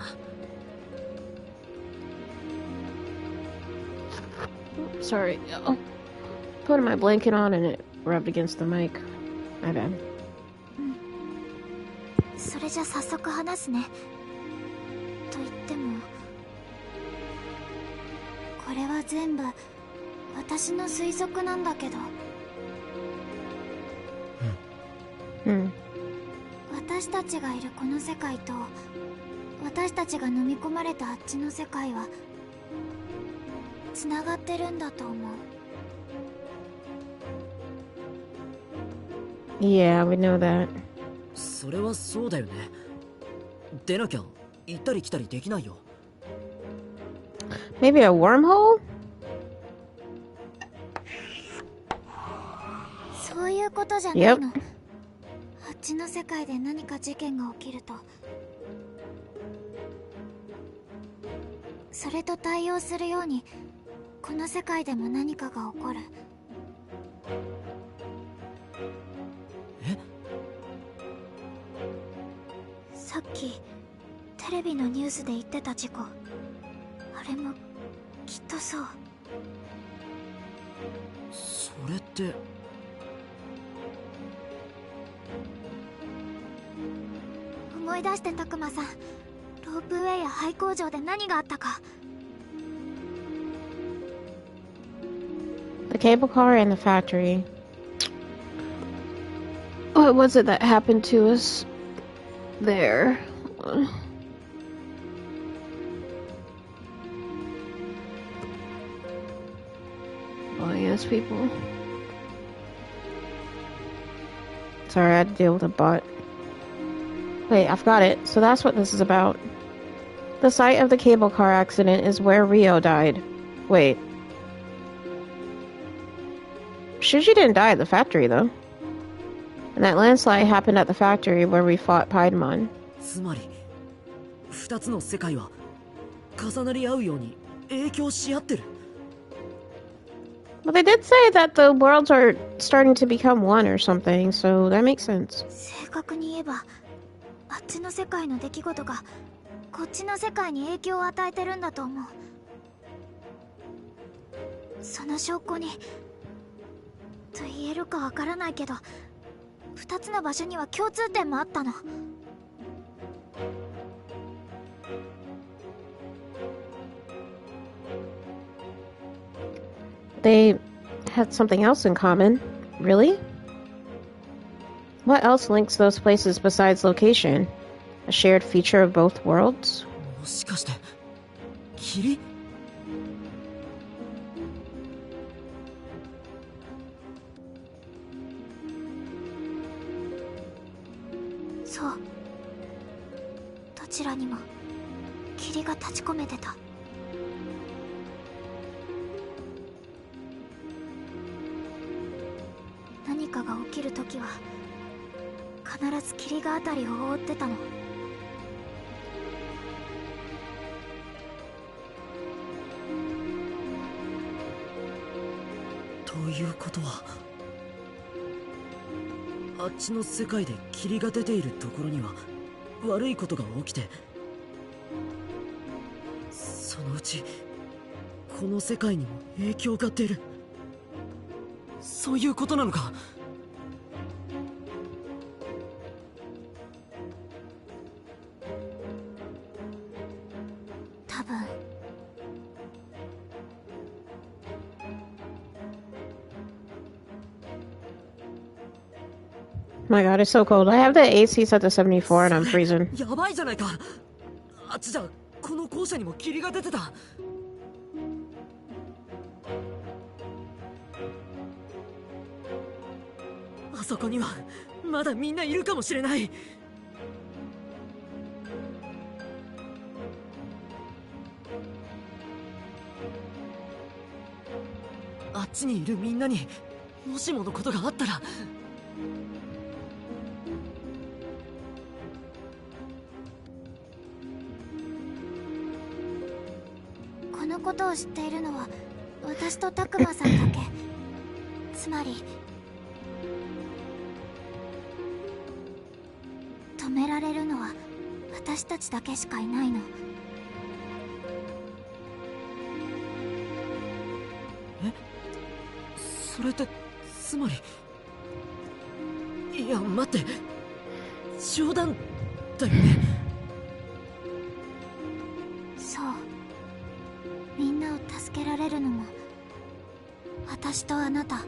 Sorry. Oh. Putting my blanket on and it rubbed against the mic. My bad. それじゃ早速話すね。と言ってもこれは全部私の推測なんだけど、私たちがいるこの世界と私たちが飲み込まれたあっちの世界はつながってるんだと思う。 Yeah, we know that. それはそうだよね。出なきゃ行ったり来たりできないよ。 Maybe a wormhole? そういうことじゃないの。あっちの世界で何か事件が起きるとそれと対応するようにこの世界でも何かが起こる。さっきテレビのニュースで言ってた事故、あれもきっとそう。それって思い出してたくまさん、ロープウェイや廃工場で何があったか。 The cable car and the factory. What was it that happened to us there? Oh, yes, people. Sorry, I had to deal with a bot. Wait, I've got it. So that's what this is about. The site of the cable car accident is where Rio died. Wait. Shuji didn't die at the factory, though. And that landslide happened at the factory where we fought Piedmon. つまり二つの世界は重なり合うように影響し合ってる。 Well, they did say that the worlds are starting to become one or something, so that makes sense. 正確に言えばあっちの世界の出来事がこっちの世界に影響を与えてるんだと思う。その証拠にと言えるかわからないけど、二つの場所には共通点もあったの。They had something else in common. Really? What else links those places besides location? A shared feature of both worlds? もしかして霧？そう。どちらにも霧が立ち込めてた。何かが起きるときは必ず霧があたりを覆ってたの。ということは、あっちの世界で霧が出ているところには悪いことが起きて、そのうちこの世界にも影響が出る、そういうことなのか。多分。My god, it's so cold. I have the AC set to 74 and I'm freezing. やばいじゃないか。あっちじゃこの校舎にも霧が出てた。あそこにはまだみんないるかもしれない。あっちにいるみんなにもしものことがあったら。このことを知っているのは私とタクマさんだけ。つまり止められるのは私たちだけしかいないの。それってつまり、いや待って、冗談だよね。そう、みんなを助けられるのも私とあなた、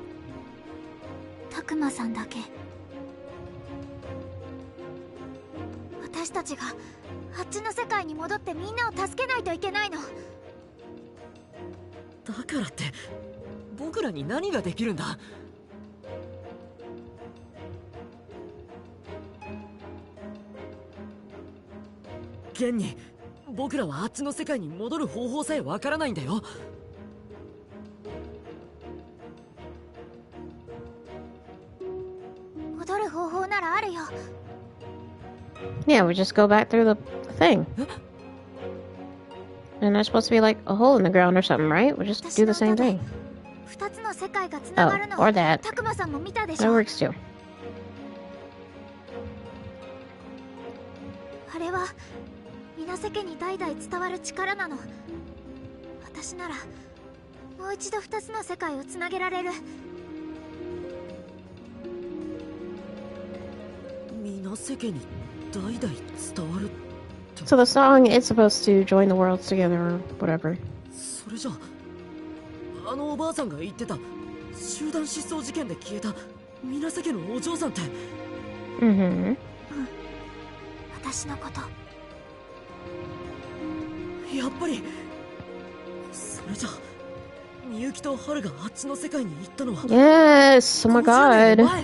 タクマさんだけ。私たちがあっちの世界に戻ってみんなを助けないといけないの。だからって僕らに何ができるんだ。現に僕らはあっちの世界に戻る方法さえわからないんだよ。戻る方法ならあるよ。Yeah, we just go back through the thing. And there's supposed to be like a hole in the ground or something, right? We'll just do the same thing. 二つの世界がつながるの。 or that. タクマさんも見たでし That ょ。 works too. あれは皆世間に代々伝わる力なの。私ならもう一度二つの世界をつなげられる。皆世間に代々伝わる。 So the song is supposed to join the worlds together or whatever. それじゃあのおばあさんが言ってた集団失踪事件で消えた皆世間のお嬢さんって。Mm-hmm. 私のこと。やっぱり。それじゃみゆきとハルがあっちの世界に行ったのは。 Yes! Oh my 50年 god. 前。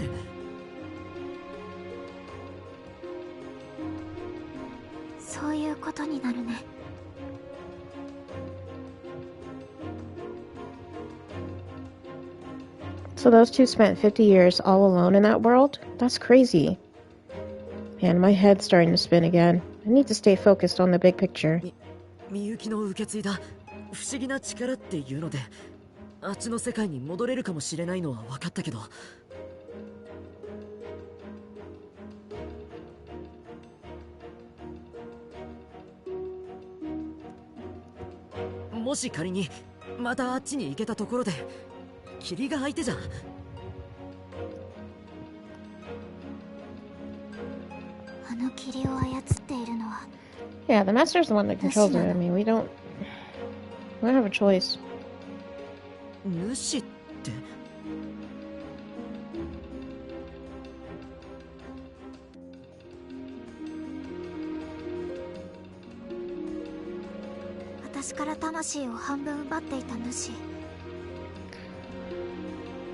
そういうことになるね。So those two spent 50 years all alone in that world? That's crazy. Man, my head's starting to spin again. I need to stay focused on the big picture. みゆきの受け継いだ不思議な力っていうのであっちの世界に戻れるかもしれないのは分かったけど、もし仮にまたあっちに行けたところで霧が開いてじゃ。あの霧を操っているのは。 Yeah, the master's the one that controls it. I mean, we don't have a choice. 主って。私から魂を半分奪っていた主。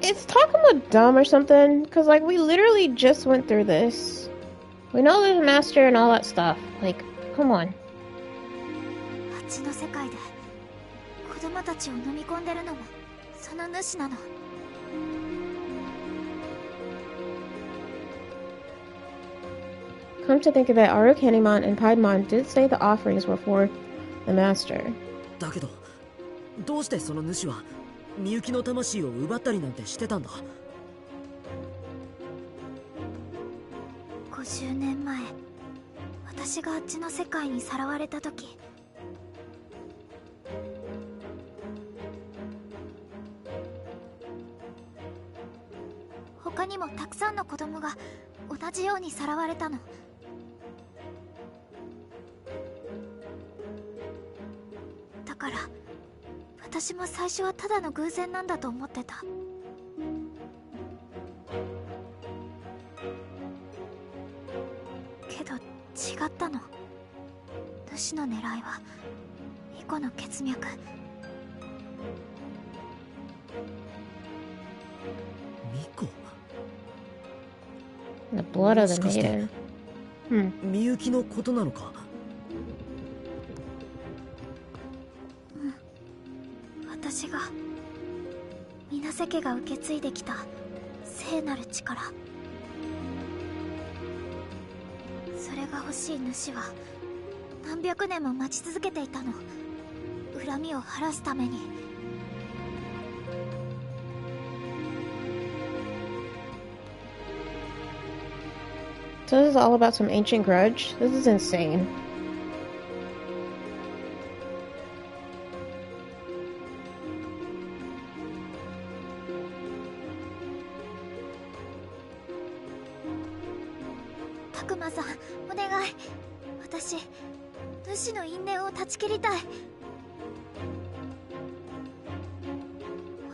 Is Takuma dumb or something? Because, like, we literally just went through this. We know there's a master and all that stuff. Like, come on. あっちの世界で子供たちを飲み込んでるのもその主なの。 Come to think of it, Arukenimon and Piedmon did say the offerings were for the master. だけどどうしてその主はみゆきの魂を奪ったりなんてしてたんだ。50年前、私があっちの世界にさらわれた時、他にもたくさんの子供が同じようにさらわれたの。だから私も最初はただの偶然なんだと思ってた。けど違ったの。主の狙いは巫女の血脈。巫女？ The blood of the もしかして maiden. みゆきのことなのか？私が水瀬家が受け継いできた聖なる力。それが欲しい主は何百年も待ち続けていたの。恨みを晴らすために。So this is all about some ancient grudge? This is insane. たくまさん、お願い。私、主の因縁を断ち切りたい。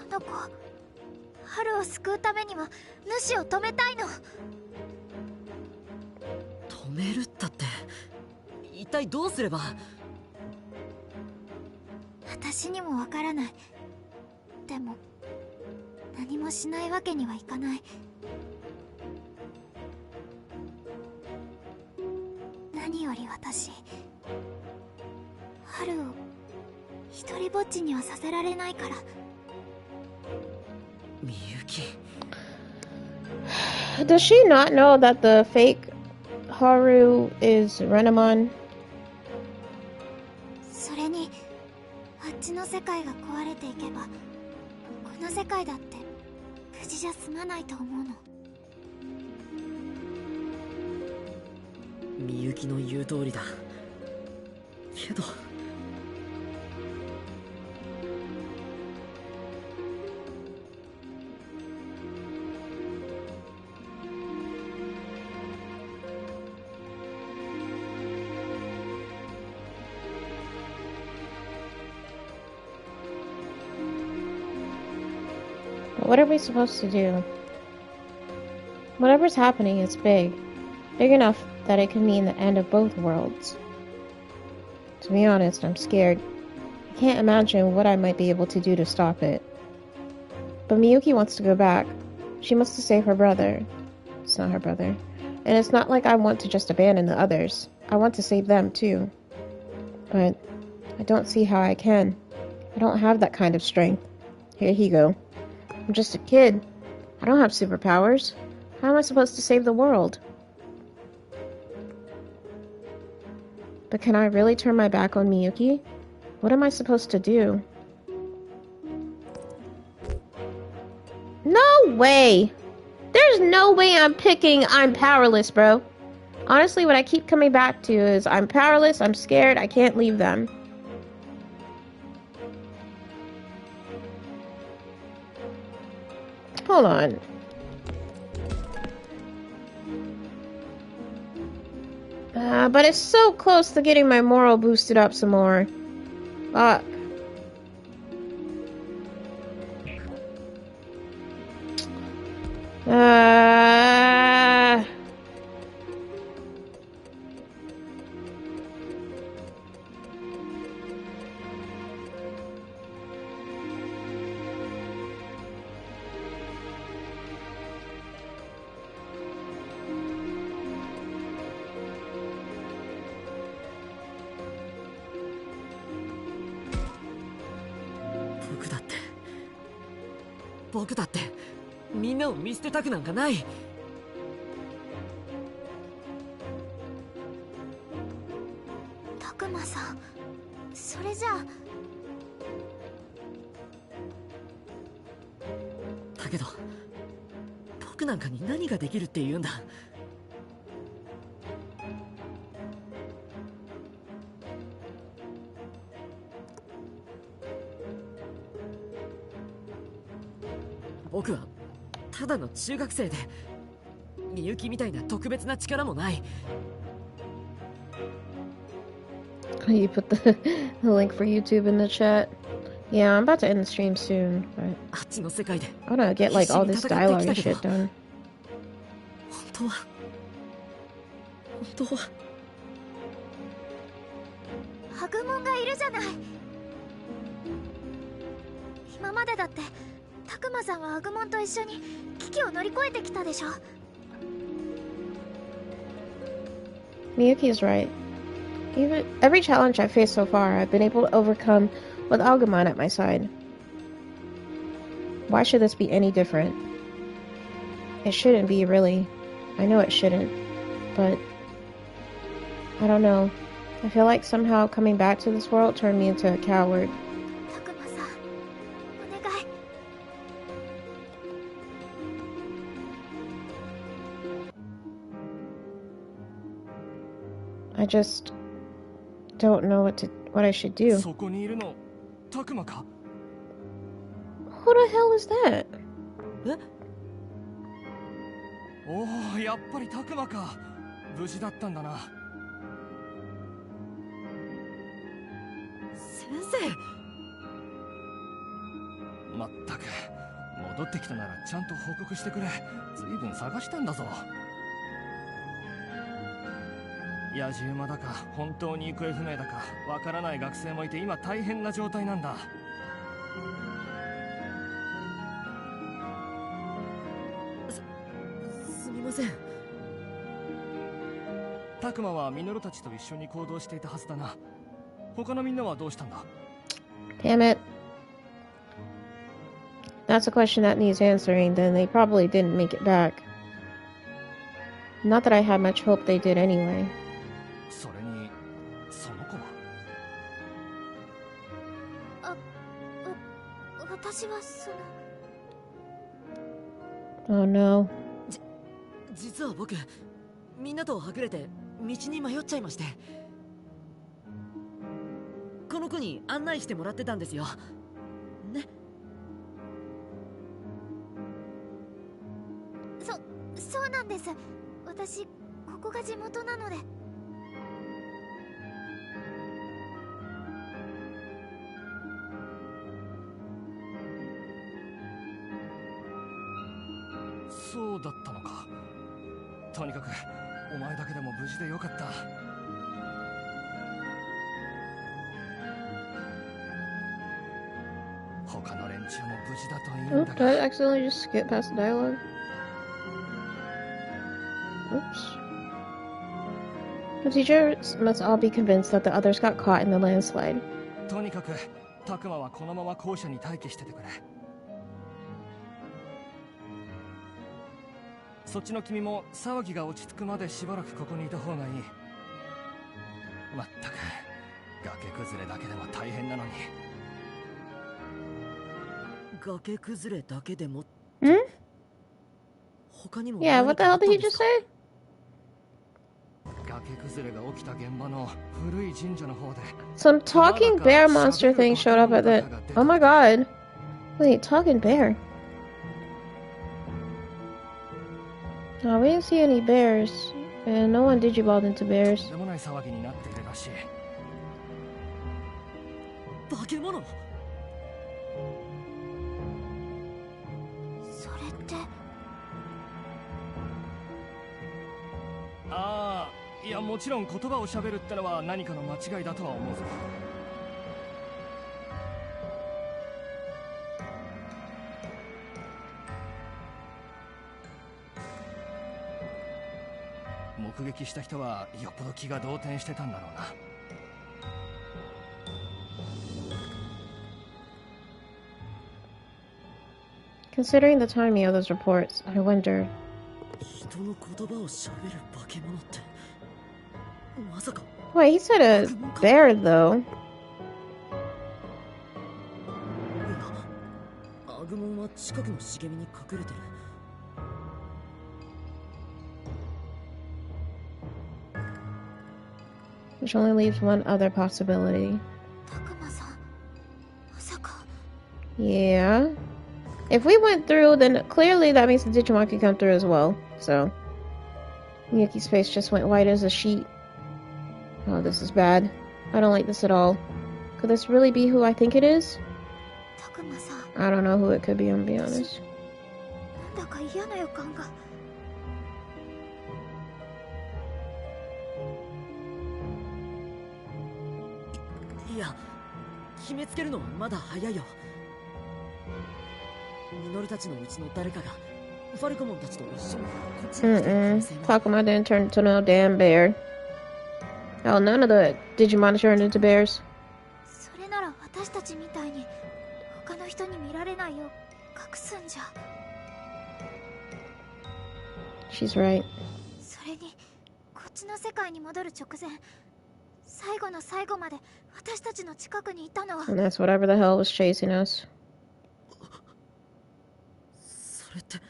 あの子、春を救うためには主を止めたいの。止めるったって、一体どうすれば？私にもわからない。でも何もしないわけにはいかない。何より私、春を一人ぼっちにはさせられないから。みゆき。Does she not know that the fake Haru is Renamon? それにあっちの世界が壊れていけば、この世界だって無事じゃ済まないと思うの。みゆきの言う通りだけど、What are we supposed to do? Whatever's happening is big. Big enough that it could mean the end of both worlds. To be honest, I'm scared. I can't imagine what I might be able to do to stop it. But Miyuki wants to go back. She wants to save her brother. It's not her brother. And it's not like I want to just abandon the others. I want to save them too. But I don't see how I can. I don't have that kind of strength. Here you go. I'm just a kid. I don't have superpowers. How am I supposed to save the world? But can I really turn my back on Miyuki? What am I supposed to do? No way! There's no way I'm picking I'm powerless, bro. Honestly, what I keep coming back to is I'm powerless, I'm scared, I can't leave them. Hold on. But it's so close to getting my moral boosted up some more. Fuck.僕だってみんなを見捨てたくなんかない。たくまさん、それじゃあけど僕なんかに何ができるって言うんだ。僕はただの中学生でみゆきみたいな特別な力もない。 You put the link for YouTube in the chat. Yeah, I'm about to end the stream soon, but あっちの世界で I wanna get like all this dialogue and shit done. 本当はハグモンがいるじゃない。今までだってタクマさんはアグモンと一緒に危機を乗り越えてきたでしょ。 Miyuki's right. Even every challenge I've faced so far, I've been able to overcome with Agumon at my side. Why should this be any different? It shouldn't be, really. I know it shouldn't, but I don't know. I feel like somehow coming back to this world turned me into a coward. タクマさん、お願い。 I just don't know what I should do. そこにいるのタクマか？ Who the hell is that? おお、やっぱりタクマか。無事だったんだな。先生。まったく、戻ってきたならちゃんと報告してくれ。ずいぶん探したんだぞ。野じ馬だか本当に行方不明だかわからない学生もいて今大変な状態なんだ。すみません。タクマはミノルたちと一緒に行動していたはずだな。他のみんなはどうしたんだ？ Damn it. That's a question that needs answering. Then they probably didn't make it back. Not that I had much hope they did anyway. それにその子は？私はそOh の。no. 実は僕、みんなとはぐれて道に迷っちゃいまして、この子に案内してもらってたんですよね。そうなんです。私ここが地元なので。そうだったのか。とにかくお前だけでも無事でよかった。他の連中も無事だといいん Oh, だ did I が。 accidentally just skip past the dialogue? Oops. The teachers must all be convinced that the others got caught in the landslide. とにかくタクマはこのまま校舎に待機しててくれ。そっちの君も騒ぎが落ち着くまでしばらくここにいた方がいい。まったく崖崩れだけでも大変なのに。崖崩れだけでも。Hmm? 他にも。 Yeah, what the hell did he just say? 崖崩れが起きた現場の古い神社の方で。 Some talking bear monster thing showed up at the. Oh my god. Wait, talking bear. No, we didn't see any bears. And no one digivolved into bears. とんでもない騒ぎになっているらしい。化け物。それって。ああ、いやもちろん言葉を喋るってのは何かの間違いだとは思うぞ。目撃した人はよっぽど気が動転してたんだろうな。Considering the timing of those reports, I wonder. 人の言葉を喋る化け物ってまさか。 Wait, he said a bear though. アグモンは近くの茂みに隠れてる。Which only leaves one other possibility. Yeah. If we went through, then clearly that means the Digimon can come through as well. So, Miyuki's face just went white as a sheet. Oh, this is bad. I don't like this at all. Could this really be who I think it is? I don't know who it could be, I'm gonna be honest. Yeah, 決めつけるのはまだ早いよ。ミノルたちのうちの誰かがファルコモンたちと一緒にこっちに来てる可能性も。Takuma didn't turn into no damn bear. Oh, none of the Digimon turned into bears. それなら私たちみたいに他の人に見られないよう隠すんじゃ。She's right. それにこっちの世界に戻る直前、最後の最後まで私たちの近くにいたのは。And that's whatever the hell was chasing us. それっても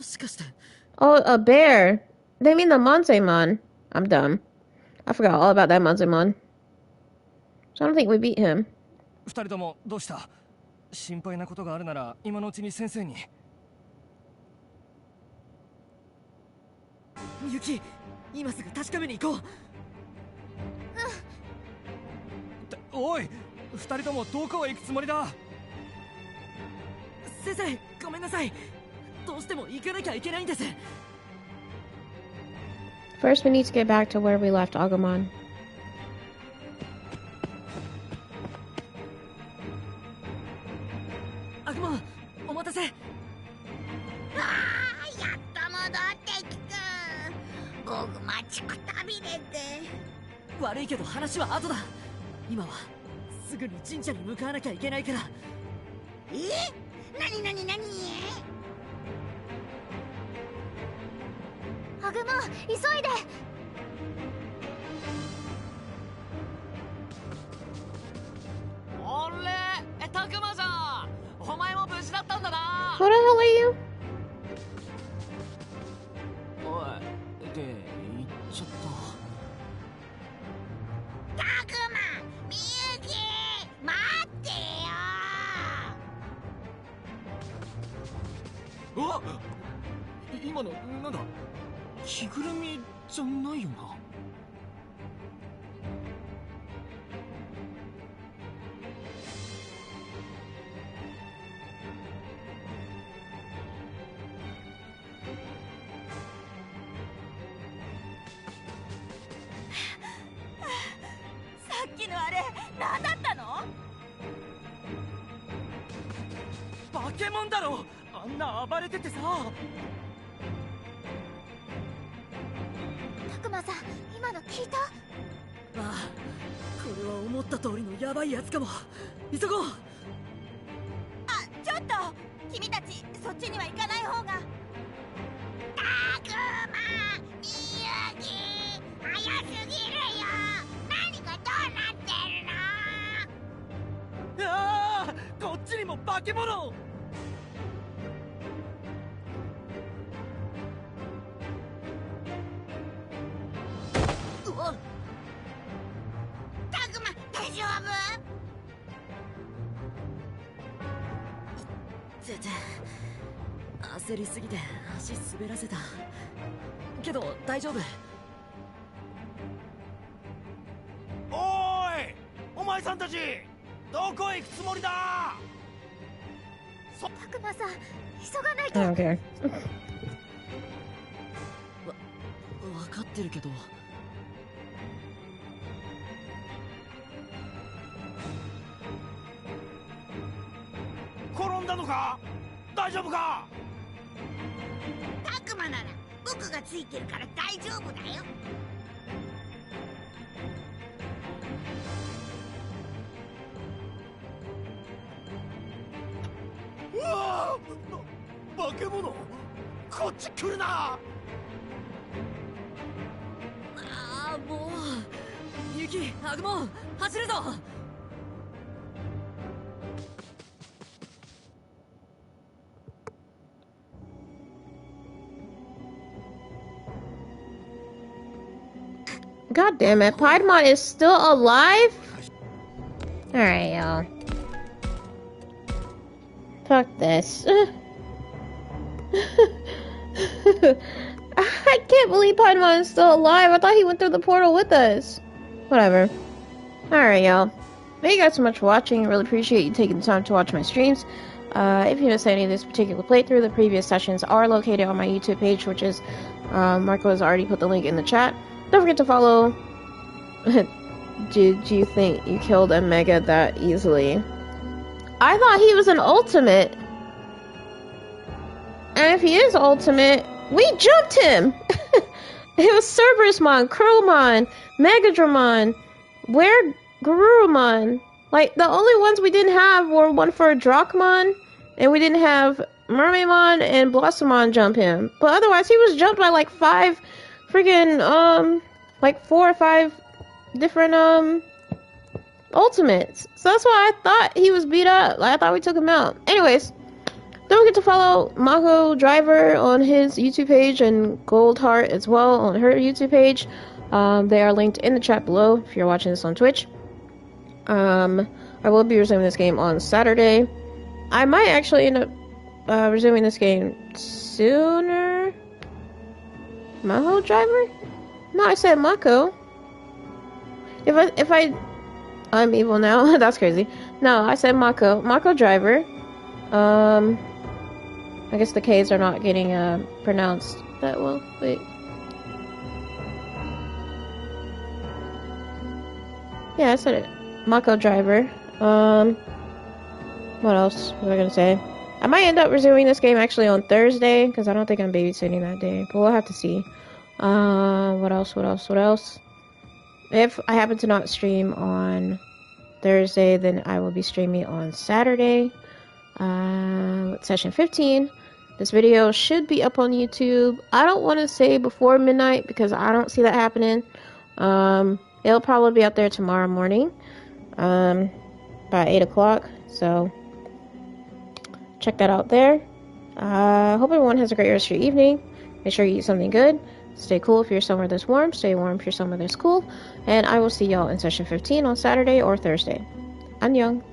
しかして。Oh, a bear. They mean the Montemon. I'm dumb. I forgot all about that Montemon. So I don't think we beat him. 二人ともどうした？心配なことがあるなら今のうちに先生に。ユキ、今すぐ確かめに行こう。おい、二人ともどこへ行くつもりだ？先生、ごめんなさい。どうしても行かなきゃいけないんです。First, we need to get back to where we left Agumon. アグモン、お待たせ。やっと戻ってきた。僕待ちくたびれて。悪いけど話は後だ。今はすぐに神社に向かわなきゃいけないから。なにアグモン、急いで。あれ、タクマじゃん。お前も無事だったんだな。 Who the hell are you? おい、って言っちゃった。タクマ、みゆき、待ってよ。あ、今のなんだ？着ぐるみじゃないよな。さっきのあれ何だったの？バケモンだろ。あんな暴れててさ。タクマさん、今の聞いた？ああ、これは思った通りのヤバいやつかも。急ごう。あ、ちょっと君たちそっちには行かない方が。タクマ、みゆき、早すぎるよ。何がどうなってるの？ああ、こっちにも化け物。タクマ、大丈夫？全然焦りすぎて足滑らせたけど大丈夫。おーい、お前さんたちどこへ行くつもりだ？タクマさん、急がないと。 I don't care. 分かってるけど。転んだのか？大丈夫か？タクマなら僕がついてるから大丈夫だよ。うわあ、化け物、こっち来るな。ああ、もう。ユキ、アグモン、走るぞ。God damn it. Piedmon is still alive? Alright, y'all. Fuck this. I can't believe Piedmon is still alive. I thought he went through the portal with us. Whatever. Alright, y'all. Thank you guys so much for watching. I really appreciate you taking the time to watch my streams. If you missed any of this particular playthrough, the previous sessions are located on my YouTube page, which is, Marco has already put the link in the chat. Don't forget to follow. Did you think you killed a Mega that easily? I thought he was an ultimate. And if he is ultimate, we jumped him! It was Cerberusmon, Krillmon, Megadramon, where Garurumon. Like, the only ones we didn't have were one for Drachmon, and we didn't have Mermaidmon and Blossomon jump him. But otherwise, he was jumped by like 5 freaking, like 4 or 5 different, ultimates. So that's why I thought he was beat up. Like, I thought we took him out. Anyways, don't forget to follow Mako Driver on his YouTube page and Goldheart as well on her YouTube page. They are linked in the chat below if you're watching this on Twitch. I will be resuming this game on Saturday. I might actually end up resuming this game sooner. Mako Driver? No, I said Mako. I'm evil now. That's crazy. No, I said Mako. Mako Driver. I guess the K's are not getting pronounced that well. Wait. Yeah, I said it. Mako Driver. What else was I gonna say? I might end up resuming this game actually on Thursday, because I don't think I'm babysitting that day. But we'll have to see. What else? If I happen to not stream on Thursday, then I will be streaming on Saturday. Session 15. This video should be up on YouTube. I don't want to say before midnight because I don't see that happening. It'll probably be out there tomorrow morning. By 8 o'clock. So check that out there. Hope everyone has a great rest of your evening. Make sure you eat something good. Stay cool if you're somewhere that's warm. Stay warm if you're somewhere that's cool. And I will see y'all in session 15 on Saturday or Thursday. Annyeong.